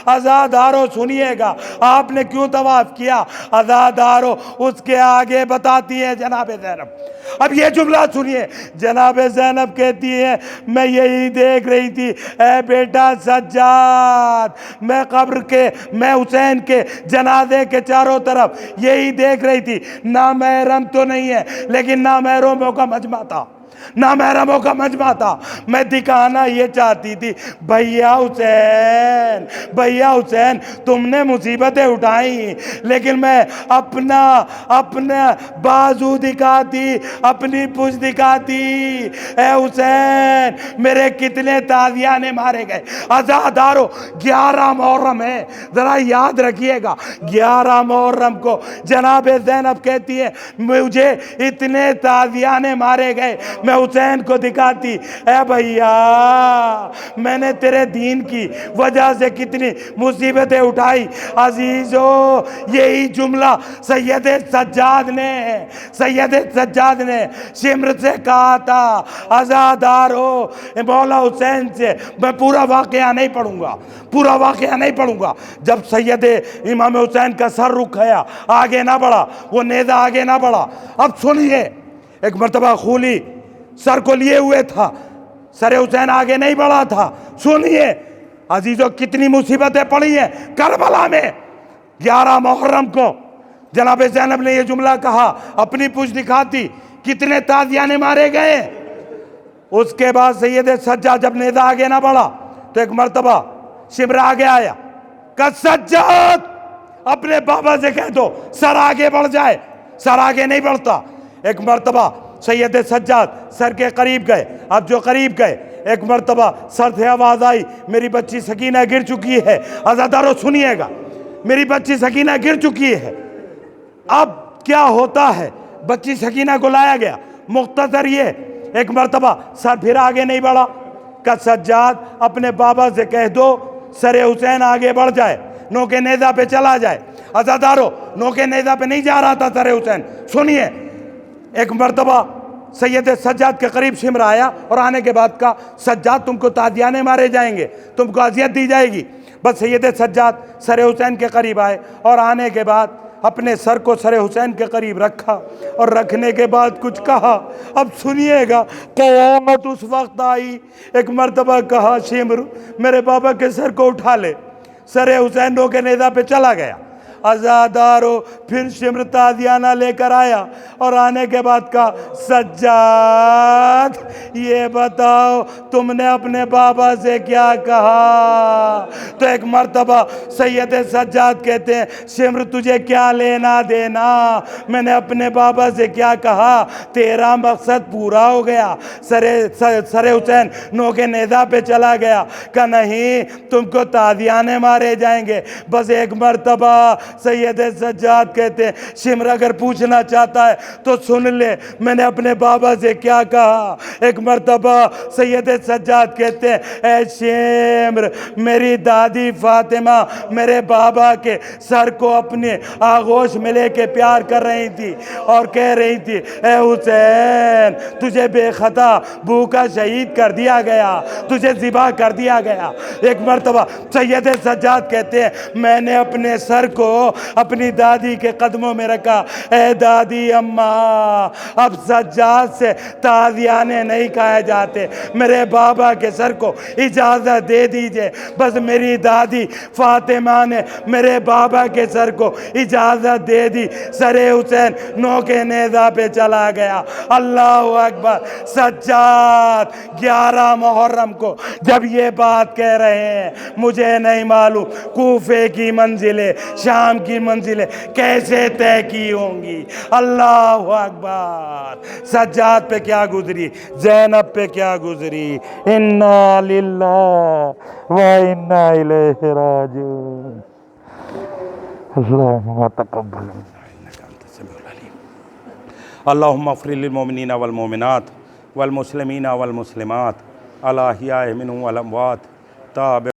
आज़ादारो सुनिएगा, आपने क्यों तवाफ किया? आज़ादारो उसके आगे बताती है जनाब ज़ैनब। अब ये जुमला सुनिए, जनाब ज़ैनब कहती है, मैं यही देख रही थी, ए बेटा सज्जाद, मैं हुसैन के जनाजे के चारों तरफ यही देख रही थी। नामहरम तो नहीं है, लेकिन नामहरमों का मजमा था, नामहरमों का मजमा था। मैं दिखाना ये चाहती थी, भैया हुसैन, भैया हुसैन, तुमने मुसीबतें उठाई, लेकिन मैं अपना बाजू दिखाती, अपनी पुछ दिखाती। ए हुसैन, मेरे कितने ताजियाने मारे गए। आज़ादारो, 11 मुहर्रम है, जरा याद रखिएगा, 11 मुहर्रम को जनाब ज़ैनब कहती है, मुझे इतने ताजियाने मारे गए, मैं हुसैन को दिखाती, ए भैया, मैंने तेरे दीन की वजह से कितनी मुसीबतें उठाई। अजीजों, यही जुमला सैयद सज्जाद ने शिम्र से कहा था। आज़ादारो, मौला हुसैन से मैं पूरा वाक़या नहीं पढ़ूंगा, जब सैयद इमाम हुसैन का सर रुक गया, आगे ना बढ़ा, वो नेज़ा आगे ना बढ़ा। अब सुनिए, एक मर्तबा खूली सर को लिए हुए था, सर हुसैन आगे नहीं बढ़ा था। सुनिए अजीजों, कितनी मुसीबतें पड़ी हैं करबला में। 11 मुहर्रम को जनाब ज़ैनब ने यह जुमला कहा, अपनी पूछ दिखाती, कितने ताजियाने मारे गए। उसके बाद सैयद सज्जाद जब नेज़ा आगे ना बढ़ा तो एक मर्तबा शिमरा आगे आया, कहा सज्जाद, अपने बाबा से कह दो सर आगे बढ़ जाए। सर आगे नहीं बढ़ता। एक मर्तबा सैयद सज्जाद सर के करीब गए। अब जो करीब गए, एक मर्तबा सर से आवाज़ आई, मेरी बच्ची सकीना गिर चुकी है। आज़ादारो सुनिएगा, मेरी बच्ची सकीना गिर चुकी है। अब क्या होता है, बच्ची सकीना को लाया गया। मुख्तसर ये एक मरतबा सर फिर आगे नहीं बढ़ा। का सज्जाद अपने बाबा से कह दो सरे हुसैन आगे बढ़ जाए, नौके नेज़ा पे चला जाए। अज़ादारो, नौके नेज़ा पे नहीं जा रहा था सरे हुसैन। सुनिए, एक मरतबा सैयद सज्जाद के करीब शिमर आया और आने के बाद कहा, सज्जाद तुमको तादियाने मारे जाएंगे, तुमको अजियत दी जाएगी। बस सैयद सज्जाद सरे हुसैन के करीब आए और आने के बाद अपने सर को सरे हुसैन के करीब रखा और रखने के बाद कुछ कहा। अब सुनिएगा, क़यामत उस वक्त आई। एक मरतबा कहा, शिमर मेरे बाबा के सर को उठा ले। सरे हुसैन नौके नेज़ा पे चला गया। अज़ादारो, फिर शिमर तादियाना लेकर आया और आने के बाद कहा, सज्जाद ये बताओ तुमने अपने बाबा से क्या कहा। तो एक मर्तबा सैयद सज्जाद कहते हैं, शिमर तुझे क्या लेना देना, मैंने अपने बाबा से क्या कहा, तेरा मकसद पूरा हो गया। सरे हुसैन नौके नेज़ा पे चला गया। कहा नहीं, तुमको तादियाने मारे जाएंगे। बस एक मर्तबा सैयद सज्जाद कहते हैं, शिमर अगर पूछना चाहता है तो सुन ले मैंने अपने बाबा से क्या कहा। एक मर्तबा सैयद सज्जाद कहते हैं, ऐ शिमर मेरी दादी फातिमा मेरे बाबा के सर को अपने आगोश में लेके प्यार कर रही थी और कह रही थी, ऐ हुसैन तुझे बेखता भूखा शहीद कर दिया गया, तुझे ज़िबा कर दिया गया। एक मर्तबा सैयद सज्जाद कहते हैं, मैंने अपने सर को अपनी दादी के कदमों में रखा। ए दादी अम्मा, अब सज्जाद से तादियाने नहीं खाए जाते, मेरे बाबा के सर को इजाज़त दे दीजिए। बस मेरी दादी फातिमा ने मेरे बाबा के सर को इजाज़त दे दी। सरे हुसैन नौके नेज़ा पे चला गया। अल्लाह अकबर। सज्जाद 11 मुहर्रम को जब ये बात कह रहे हैं, मुझे नहीं मालूम कूफे की मंजिलें शाम की मंजिलें कैसे तय की होंगी। अल्लाह अकबर। सज्जाद पे क्या गुजरी, ज़ैनब पे क्या गुजरी। इन्ना लिल्लाह व इन्ना इलैहि राजिऊन। अल्लाहुम्मा तक़ब्बल अल्लाहुम्मा ग़फ़िर लिल मोमिनीना वल मोमिनात वल मुस्लिमीना वल मुस्लिमात अल अहयाइ मिनहुम वल अमवात ताब